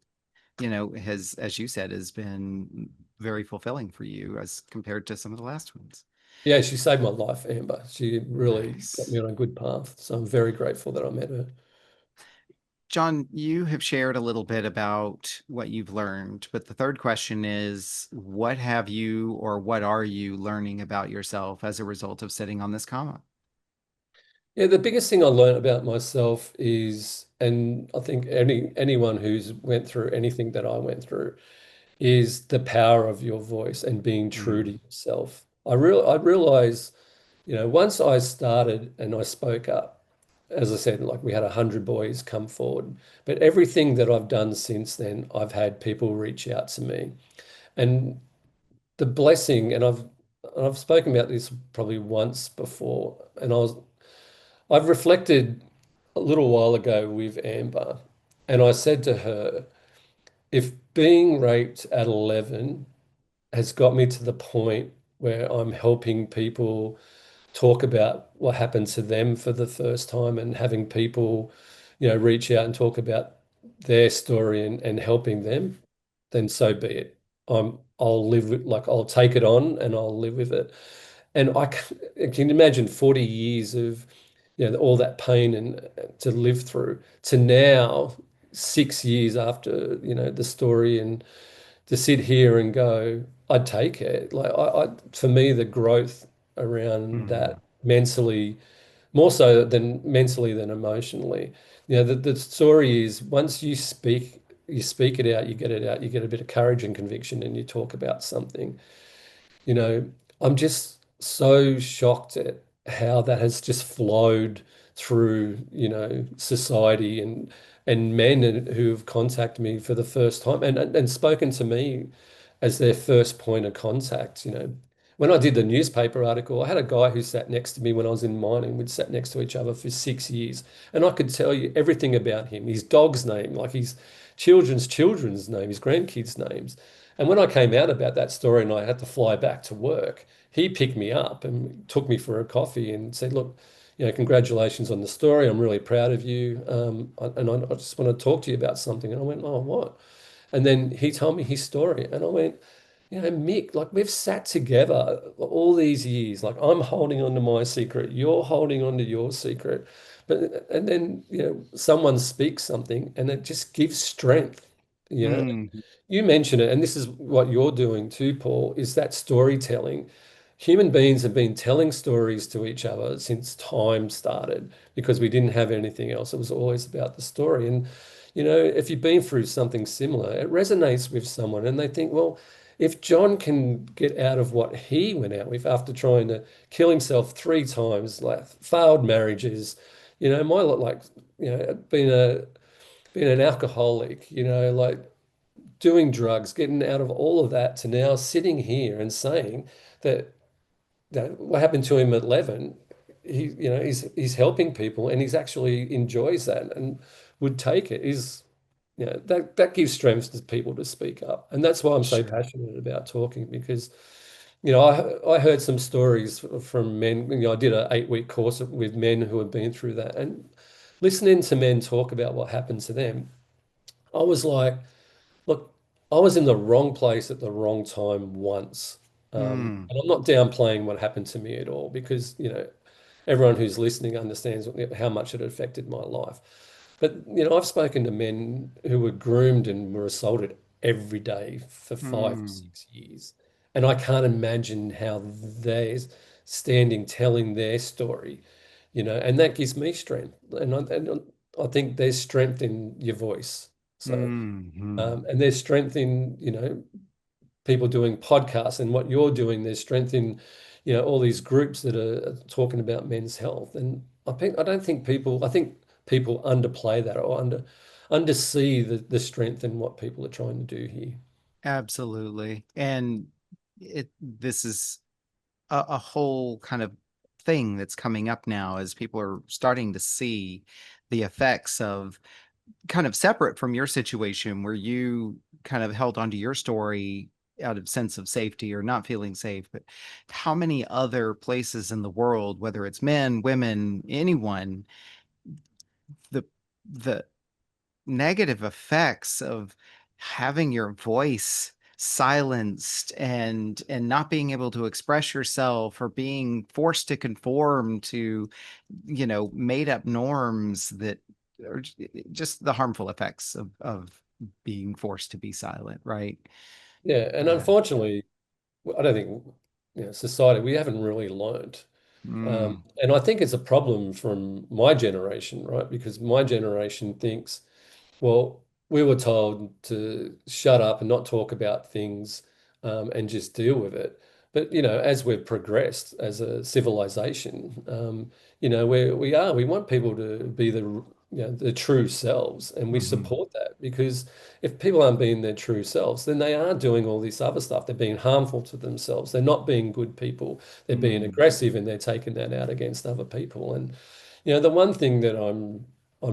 has, as you said, has been very fulfilling for you as compared to some of the last ones. Yeah, she saved my life, Amber. She really got me Nice. on a good path. So I'm very grateful that I met her. John, you have shared a little bit about what you've learned, but the third question is, what have you or what are you learning about yourself as a result of sitting on this comma? Yeah, the biggest thing I learned about myself is, and I think anyone who's went through anything that I went through, is the power of your voice and being true to Mm, yourself. I realized, once I started and I spoke up, as I said, like we had 100 boys come forward, but everything that I've done since then, I've had people reach out to me. And the blessing, and I've spoken about this probably once before, and I've reflected a little while ago with Amber, and I said to her, if being raped at 11 has got me to the point where I'm helping people talk about what happened to them for the first time and having people, reach out and talk about their story and helping them, then so be it. I'll live with, like, I'll take it on and I'll live with it. And I can imagine 40 years of, all that pain and to live through to now, 6 years after, the story, and to sit here and go, I'd take it. Like for me, the growth around mm, that mentally, more so than mentally than emotionally. The story is once you speak it out, you get it out, you get a bit of courage and conviction, and you talk about something. You know, I'm just so shocked at how that has just flowed through, society and men who have contacted me for the first time and spoken to me as their first point of contact. When I did the newspaper article, I had a guy who sat next to me when I was in mining. We'd sat next to each other for 6 years, and I could tell you everything about him, his dog's name, like his children's name, his grandkids' names. And when I came out about that story and I had to fly back to work, he picked me up and took me for a coffee and said, "Look, congratulations on the story. I'm really proud of you. And I just want to talk to you about something." And I went, "Oh, what?" And then he told me his story. And I went, Mick, like we've sat together all these years. Like I'm holding on to my secret, you're holding on to your secret. And then, someone speaks something and it just gives strength. You know, mm, you mention it, and this is what you're doing too, Paul, is that storytelling. Human beings have been telling stories to each other since time started because we didn't have anything else. It was always about the story. And, if you've been through something similar, it resonates with someone and they think, well, if John can get out of what he went out with after trying to kill himself 3 times, like failed marriages, my lot like, being an alcoholic, like doing drugs, getting out of all of that to now sitting here and saying that, what happened to him at 11, he's helping people and he's actually enjoys that and would take it is, that gives strength to people to speak up. And that's why I'm so sure. passionate about talking because, I heard some stories from men. I did an 8-week course with men who have been through that and listening to men talk about what happened to them. I was like, look, I was in the wrong place at the wrong time once. Mm, And I'm not downplaying what happened to me at all because, everyone who's listening understands how much it affected my life. But, I've spoken to men who were groomed and were assaulted every day for 5 or 6 years. And I can't imagine how they're standing telling their story, and that gives me strength. And I think there's strength in your voice. So. mm. And there's strength in, people doing podcasts and what you're doing. There's strength in, all these groups that are talking about men's health. And I think people underplay that or undersee the strength in what people are trying to do here. Absolutely. And this is a whole kind of thing that's coming up now as people are starting to see the effects of, kind of separate from your situation where you kind of held onto your story out of sense of safety or not feeling safe, but how many other places in the world, whether it's men, women, anyone, the the negative effects of having your voice silenced and not being able to express yourself or being forced to conform to, made up norms that are just the harmful effects of being forced to be silent, right? Yeah, and Yeah. unfortunately, I don't think, society, we haven't really learned. Mm, And I think it's a problem from my generation, right? Because my generation thinks, well, we were told to shut up and not talk about things, and just deal with it. But, as we've progressed as a civilization, we want people to be the true selves, and we mhm, support that because if people aren't being their true selves, then they are doing all this other stuff. They're being harmful to themselves. They're not being good people. They're being mm, aggressive, and they're taking that out against other people. And the one thing that I'm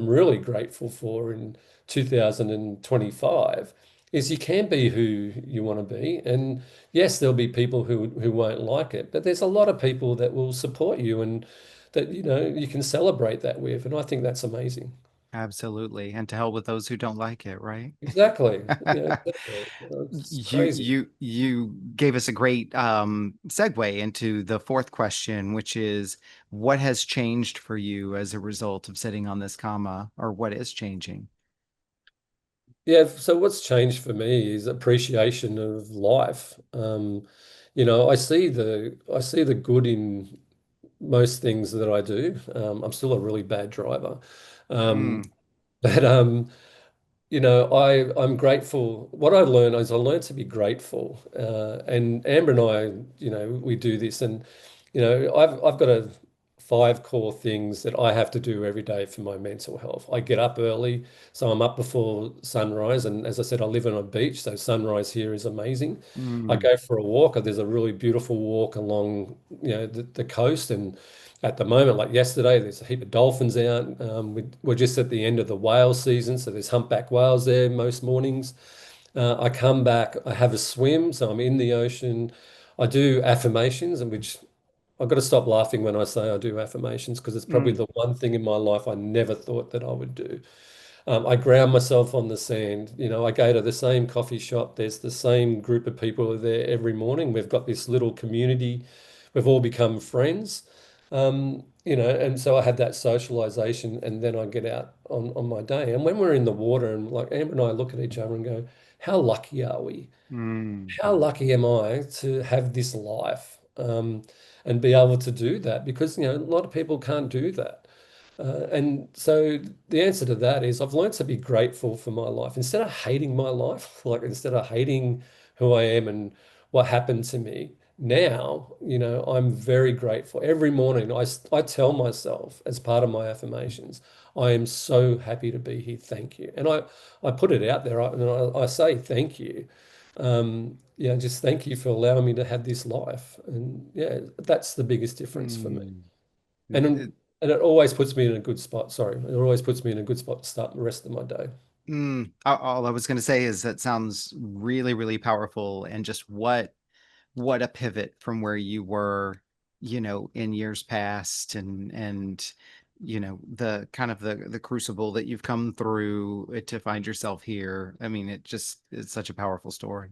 really grateful for in 2025 is you can be who you want to be. And yes, there'll be people who won't like it, but there's a lot of people that will support you and that you can celebrate that with. And I think that's amazing. absolutely. And to hell with those who don't like it, right? Exactly. Exactly. It's crazy. You gave us a great segue into the fourth question, which is what has changed for you as a result of sitting on this comma, or what is changing? Yeah, so what's changed for me is appreciation of life. I see the good in most things that I do. I'm still a really bad driver. Um, Mm, but I'm grateful. What I learned is I learned to be grateful. And Amber and I, we do this, and I've got a five core things that I have to do every day for my mental health. I get up early, so I'm up before sunrise, and as I said, I live on a beach, so sunrise here is amazing. I mm, go for a walk. There's a really beautiful walk along, the coast, and at the moment, like yesterday, there's a heap of dolphins out. We're just at the end of the whale season, so there's humpback whales there most mornings. I come back, I have a swim, so I'm in the ocean. I do affirmations, and which I've got to stop laughing when I say I do affirmations because it's probably mm, the one thing in my life I never thought that I would do. I ground myself on the sand. I go to the same coffee shop. There's the same group of people there every morning. We've got this little community. We've all become friends. And so I have that socialization, and then I get out on my day. And when we're in the water, and like Amber and I look at each other and go, how lucky are we? mm, How lucky am I to have this life, and be able to do that? Because, a lot of people can't do that. And so the answer to that is I've learned to be grateful for my life instead of hating my life, like instead of hating who I am and what happened to me. Now, I'm very grateful. Every morning, I tell myself as part of my affirmations, I am so happy to be here. Thank you. And I put it out there, and I say thank you. Yeah, just thank you for allowing me to have this life. And yeah, that's the biggest difference for me. mm. And and it always puts me in a good spot. Sorry, it always puts me in a good spot to start the rest of my day. All I was going to say is that sounds really, really powerful, and just what a pivot from where you were, in years past, and the kind of the crucible that you've come through to find yourself here. I mean, it's such a powerful story.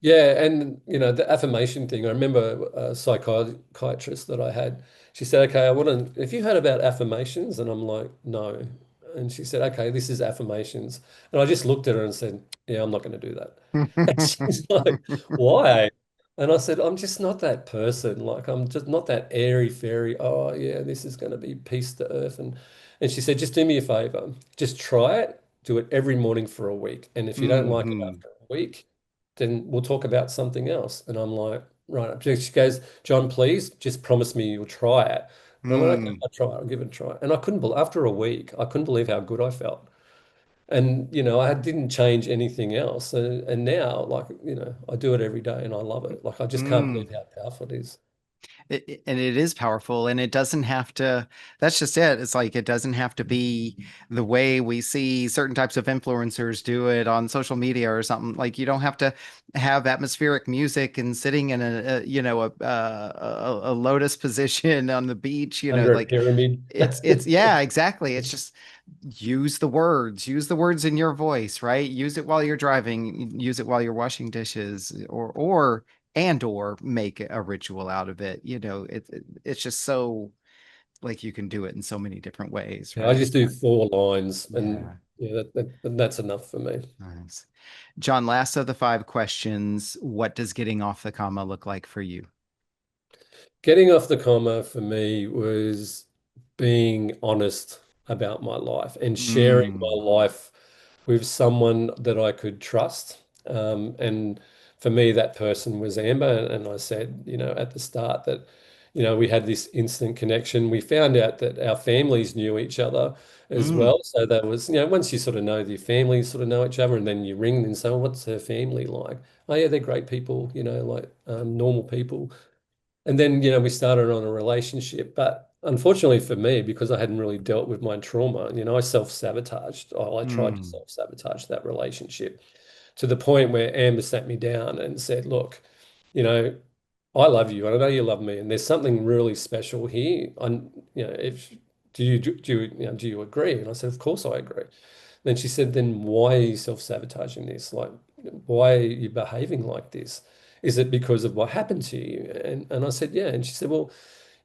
Yeah, and the affirmation thing. I remember a psychiatrist that I had. She said, "Okay, I want to. Have you heard about affirmations?" And I'm like, "No." And she said, "Okay, this is affirmations." And I just looked at her and said, "Yeah, I'm not going to do that." And she's like, "Why?" And I said, "I'm just not that person. Like, I'm just not that airy fairy. Oh, yeah, this is going to be peace to earth." And she said, "Just do me a favor. Just try it. Do it every morning for a week. And if you don't like it Hmm. after a week, then we'll talk about something else." And I'm like, right. She goes, "John, please just promise me you'll try it." And I'm like, "Okay, Hmm. I'll try it. I'll give it a try." And I couldn't believe, after a week, I couldn't believe how good I felt. And, I didn't change anything else. And now, like, I do it every day and I love it. Like, I just can't Hmm. believe how powerful it is. And it is powerful, and it doesn't have to, that's just it. It's like it doesn't have to be the way we see certain types of influencers do it on social media or something. Like you don't have to have atmospheric music and sitting in a lotus position on the beach, Under a like pyramid. it's yeah, exactly. It's just use the words in your voice, right? Use it while you're driving, use it while you're washing dishes, or make a ritual out of it. It's just so like you can do it in so many different ways, Yeah, I right? just do 4 lines, and Yeah. yeah, that's enough for me. Nice. John, last of the five questions, what does getting off the comma look like for you? Getting off the comma for me was being honest about my life and sharing my Mm, life with someone that I could trust. And for me, that person was Amber. And I said, at the start that, we had this instant connection. We found out that our families knew each other as mm, well. So that was, once you sort of know your families sort of know each other, and then you ring and say, well, what's her family like? Oh, yeah, they're great people, like normal people. And then, we started on a relationship. But unfortunately for me, because I hadn't really dealt with my trauma, I self-sabotaged. I tried to mm, self-sabotage that relationship to the point where Amber sat me down and said, look, you know, I love you and I know you love me. And there's something really special here. If do you agree? And I said, of course I agree. Then she said, then why are you self-sabotaging this? Like, why are you behaving like this? Is it because of what happened to you? And I said, yeah. And she said, well,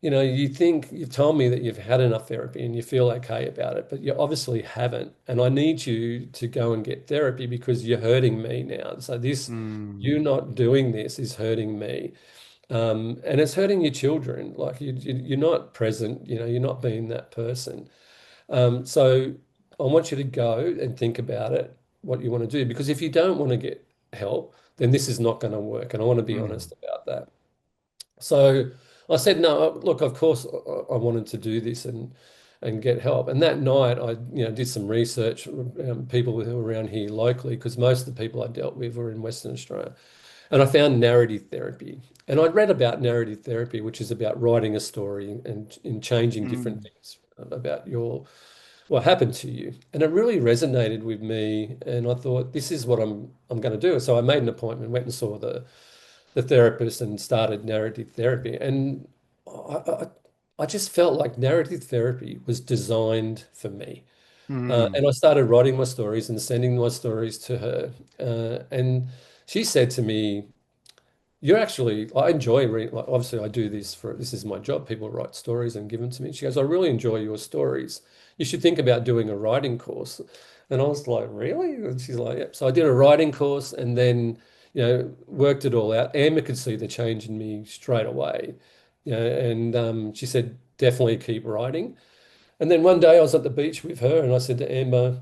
you think you've told me that you've had enough therapy and you feel okay about it, but you obviously haven't. And I need you to go and get therapy because you're hurting me now. So mm, you not doing this is hurting me. And it's hurting your children. Like you're not present, you're not being that person. So I want you to go and think about it, what you want to do, because if you don't want to get help, then this is not going to work. And I want to be mm, honest about that. So I said, no, look, of course I wanted to do this and get help. And that night I, did some research, people who were around here locally, because most of the people I dealt with were in Western Australia. And I found narrative therapy. And I read about narrative therapy, which is about writing a story and in changing different mm, things about what happened to you. And it really resonated with me. And I thought, this is what I'm going to do. So I made an appointment, went and saw the therapist and started narrative therapy. And I, I, I just felt like narrative therapy was designed for me. mm, And I started writing my stories and sending my stories to her. And she said to me, I enjoy reading, like, obviously, this is my job. People write stories and give them to me. She goes, I really enjoy your stories. You should think about doing a writing course. And I was like, really? And she's like, yep. So I did a writing course and then, worked it all out. Amber could see the change in me straight away. And she said, definitely keep writing. And then one day I was at the beach with her and I said to Amber,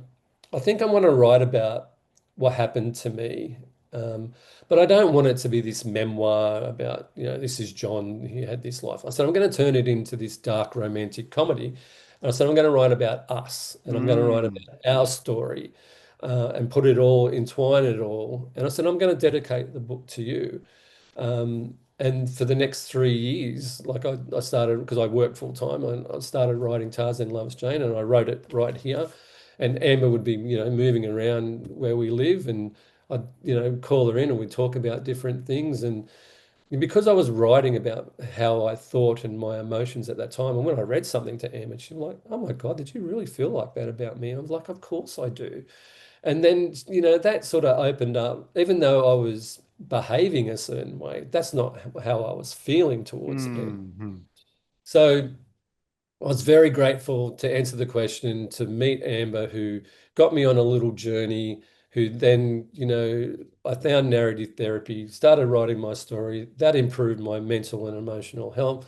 I think I want to write about what happened to me. Um, but I don't want it to be this memoir about, this is John, he had this life. I said, I'm going to turn it into this dark romantic comedy. And I said, I'm going to write about us and I'm going to write mm, about our story and put it all, entwine it all. And I said, I'm going to dedicate the book to you. And for the next 3 years, like I started, because I worked full time, I started writing Tarzan Loves Jane and I wrote it right here. And Amber would be, moving around where we live and I'd, call her in and we'd talk about different things. And because I was writing about how I thought and my emotions at that time, and when I read something to Amber, she was like, oh my God, did you really feel like that about me? I was like, of course I do. And then, that sort of opened up, even though I was behaving a certain way, that's not how I was feeling towards it. mm, mm, So I was very grateful to answer the question, to meet Amber, who got me on a little journey, who then, I found narrative therapy, started writing my story. That improved my mental and emotional health.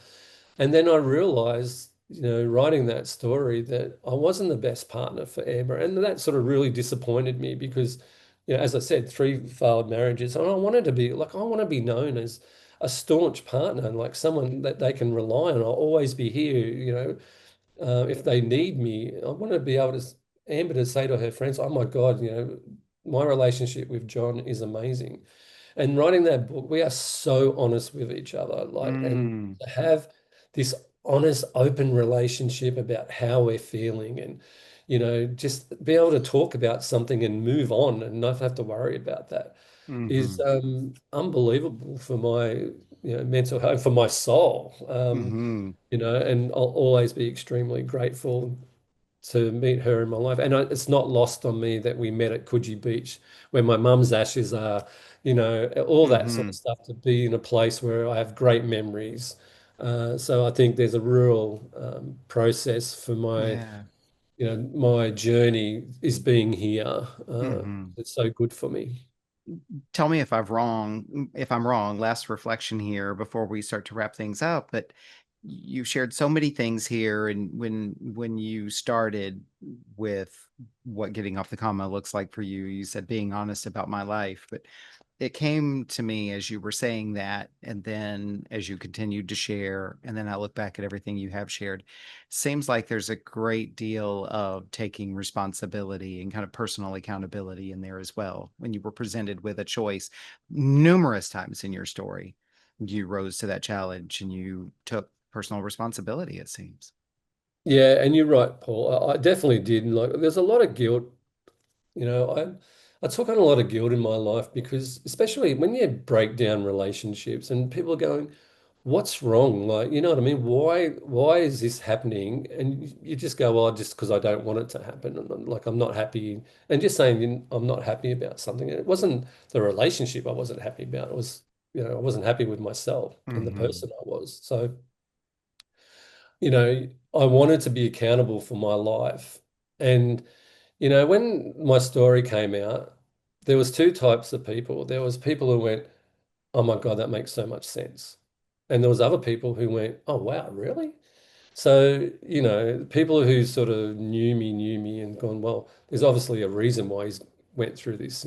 And then I realized, writing that story that I wasn't the best partner for Amber. And that sort of really disappointed me because, as I said, 3 failed marriages. And I want to be known as a staunch partner, like someone that they can rely on. I'll always be here, if they need me. I want to be able to, Amber to say to her friends, oh my God, my relationship with John is amazing. And writing that book, we are so honest with each other, like, and Mm, to have this honest, open relationship about how we're feeling and, just be able to talk about something and move on and not have to worry about that is hmm unbelievable for my, mental health, for my soul. hmm And I'll always be extremely grateful to meet her in my life. And it's not lost on me that we met at Coogee Beach, where my mum's ashes are, all that sort of hmm stuff, to be in a place where I have great memories. So I think there's a real process for Yeah. my journey is being here. hmm It's so good for me. Tell me if I'm wrong, last reflection here before we start to wrap things up, but you shared so many things here, and when you started with what getting off the comma looks like for you, you said being honest about my life, but it came to me as you were saying that, and then as you continued to share, and then I look back at everything you have shared, seems like there's a great deal of taking responsibility and kind of personal accountability in there as well. When you were presented with a choice numerous times in your story, you rose to that challenge and you took personal responsibility, it seems. Yeah, and you're right, Paul. I definitely did. And like, there's a lot of guilt. I took on a lot of guilt in my life because, especially when you break down relationships and people are going, "What's wrong?" Like, you know what I mean? Why is this happening? And you just go, "Well, just because I don't want it to happen." And like, I'm not happy. And just saying I'm not happy about something. And it wasn't the relationship I wasn't happy about. It was, I wasn't happy with myself and the Hmm person I was. So, I wanted to be accountable for my life. And when my story came out, there was two types of people. There was people who went, "Oh my God, that makes so much sense." And there was other people who went, "Oh wow, really?" So, people who sort of knew me and gone, well, there's obviously a reason why he's went through this.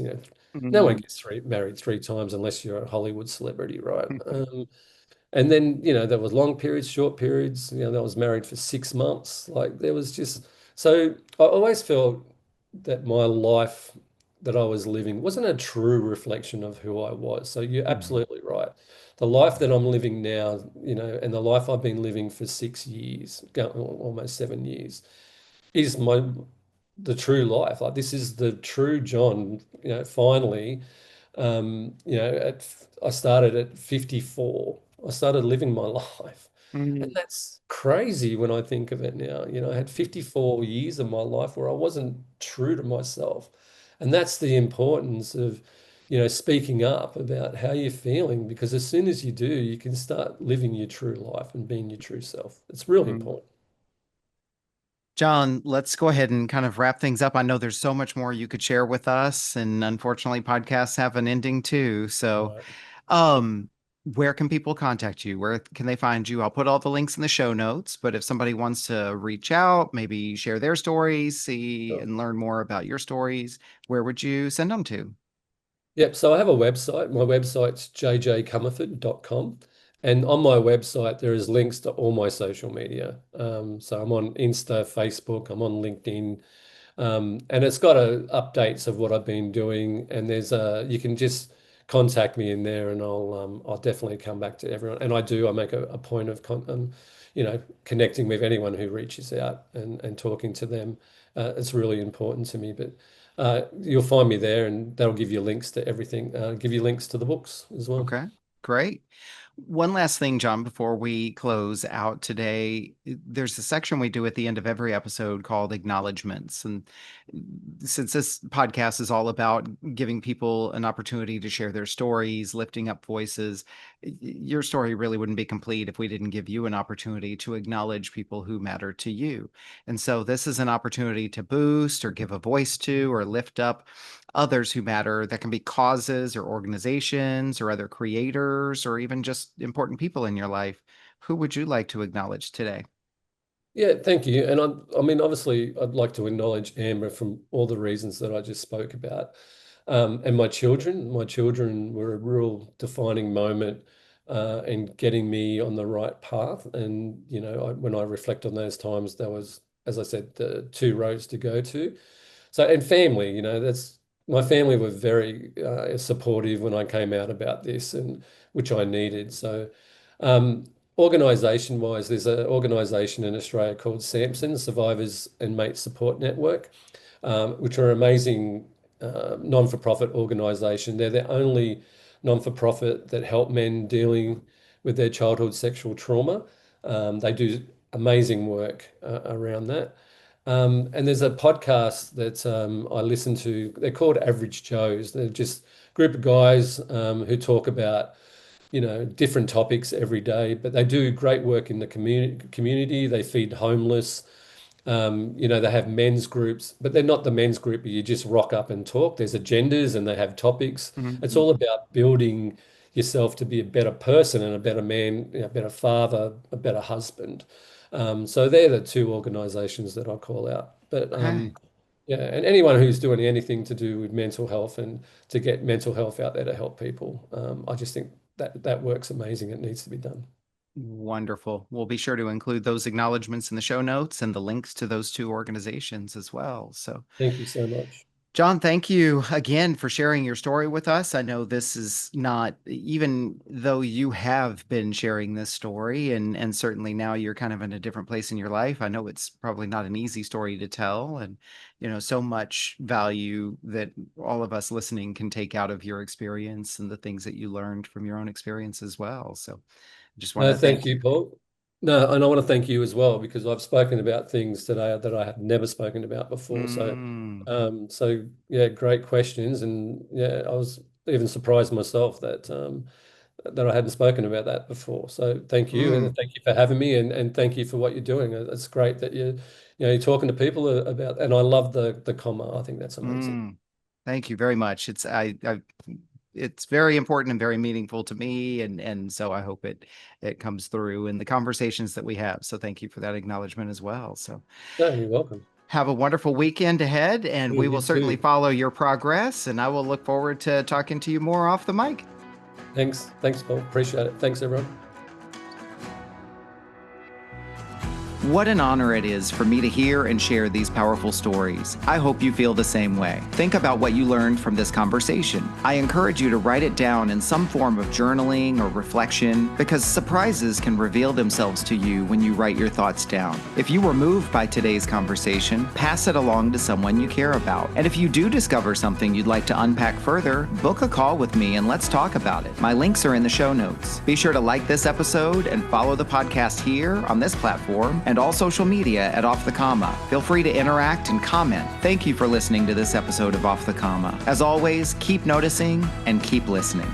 No one hmm gets married three times unless you're a Hollywood celebrity, right? And then, there was long periods, short periods, I was married for 6 months. Like there was just, so I always felt that my life that I was living wasn't a true reflection of who I was. So you're hmm absolutely right. The life that I'm living now, and the life I've been living for 6 years, almost 7 years, is the true life. Like this is the true John, finally. I started at 54. I started living my life. And hmm that's crazy when I think of it now. I had 54 years of my life where I wasn't true to myself. And that's the importance of, speaking up about how you're feeling, because as soon as you do, you can start living your true life and being your true self. It's really important. John, let's go ahead and kind of wrap things up. I know there's so much more you could share with us, and unfortunately, podcasts have an ending too. So, Right. um, where can people contact you? Where can they find you? I'll put all the links in the show notes, but if somebody wants to reach out, maybe share their stories, see Sure. and learn more about your stories, where would you send them to? Yep, so I have a website. My website's jjcomerford.com. And on my website, there is links to all my social media. So I'm on Insta, Facebook, I'm on LinkedIn, and it's got updates of what I've been doing. And you can just contact me in there, and I'll definitely come back to everyone. And I make a point of connecting with anyone who reaches out and talking to them. It's really important to me. But you'll find me there, and that'll give you links to everything. Give you links to the books as well. Okay, great. One last thing, John, before we close out today, there's a section we do at the end of every episode called acknowledgments. And since this podcast is all about giving people an opportunity to share their stories, lifting up voices, your story really wouldn't be complete if we didn't give you an opportunity to acknowledge people who matter to you. And so this is an opportunity to boost or give a voice to or lift up others who matter. That can be causes or organizations or other creators or even just important people in your life. Who would you like to acknowledge today? Yeah, thank you. And I mean, obviously, I'd like to acknowledge Amber from all the reasons that I just spoke about. And my children. My children were a real defining moment in getting me on the right path. And, when I reflect on those times, there was, as I said, the two roads to go to. So, and family, that's my family were very supportive when I came out about this, and which I needed. So, um, organization wise, there's an organization in Australia called SAMSON, Survivors and Mates Support Network, which are amazing non-for-profit organisation. They're the only non-for-profit that help men dealing with their childhood sexual trauma. They do amazing work around that. And there's a podcast that I listen to. They're called Average Joes. They're just a group of guys who talk about, different topics every day, but they do great work in the community. They feed homeless. They have men's groups, but they're not the men's group where you just rock up and talk. There's agendas and they have topics. It's Mhm. all about building yourself to be a better person and a better man, a better father, a better husband. So they're the two organizations that I call out. But Okay. yeah, and anyone who's doing anything to do with mental health and to get mental health out there to help people, I just think that work's amazing. It needs to be done. Wonderful. We'll be sure to include those acknowledgments in the show notes and the links to those two organizations as well. So, Thank you so much. John, thank you again for sharing your story with us. I know this is not, even though you have been sharing this story and certainly now you're kind of in a different place in your life. I know it's probably not an easy story to tell and, so much value that all of us listening can take out of your experience and the things that you learned from your own experience as well. So I just want No, to thank thank you, you. Paul. No, and I want to thank you as well because I've spoken about things today that I have never spoken about before. So, Mm, yeah, great questions, and yeah, I was even surprised myself that I hadn't spoken about that before. So, thank you, and mm. thank you for having me, and thank you for what you're doing. It's great that you're talking to people about, and I love the comma. I think that's amazing. Mm, thank you very much. It's very important and very meaningful to me, and so I hope it comes through in the conversations that we have. So thank you for that acknowledgement as well. So No, you're welcome. have a wonderful weekend ahead, and Yeah, we you will certainly too. follow your progress. And I will look forward to talking to you more off the mic. Thanks, Paul. Appreciate it. Thanks, everyone. What an honor it is for me to hear and share these powerful stories. I hope you feel the same way. Think about what you learned from this conversation. I encourage you to write it down in some form of journaling or reflection because surprises can reveal themselves to you when you write your thoughts down. If you were moved by today's conversation, pass it along to someone you care about. And if you do discover something you'd like to unpack further, book a call with me and let's talk about it. My links are in the show notes. Be sure to like this episode and follow the podcast here on this platform and all social media at Off the Comma. Feel free to interact and comment. Thank you for listening to this episode of Off the Comma. As always, keep noticing and keep listening.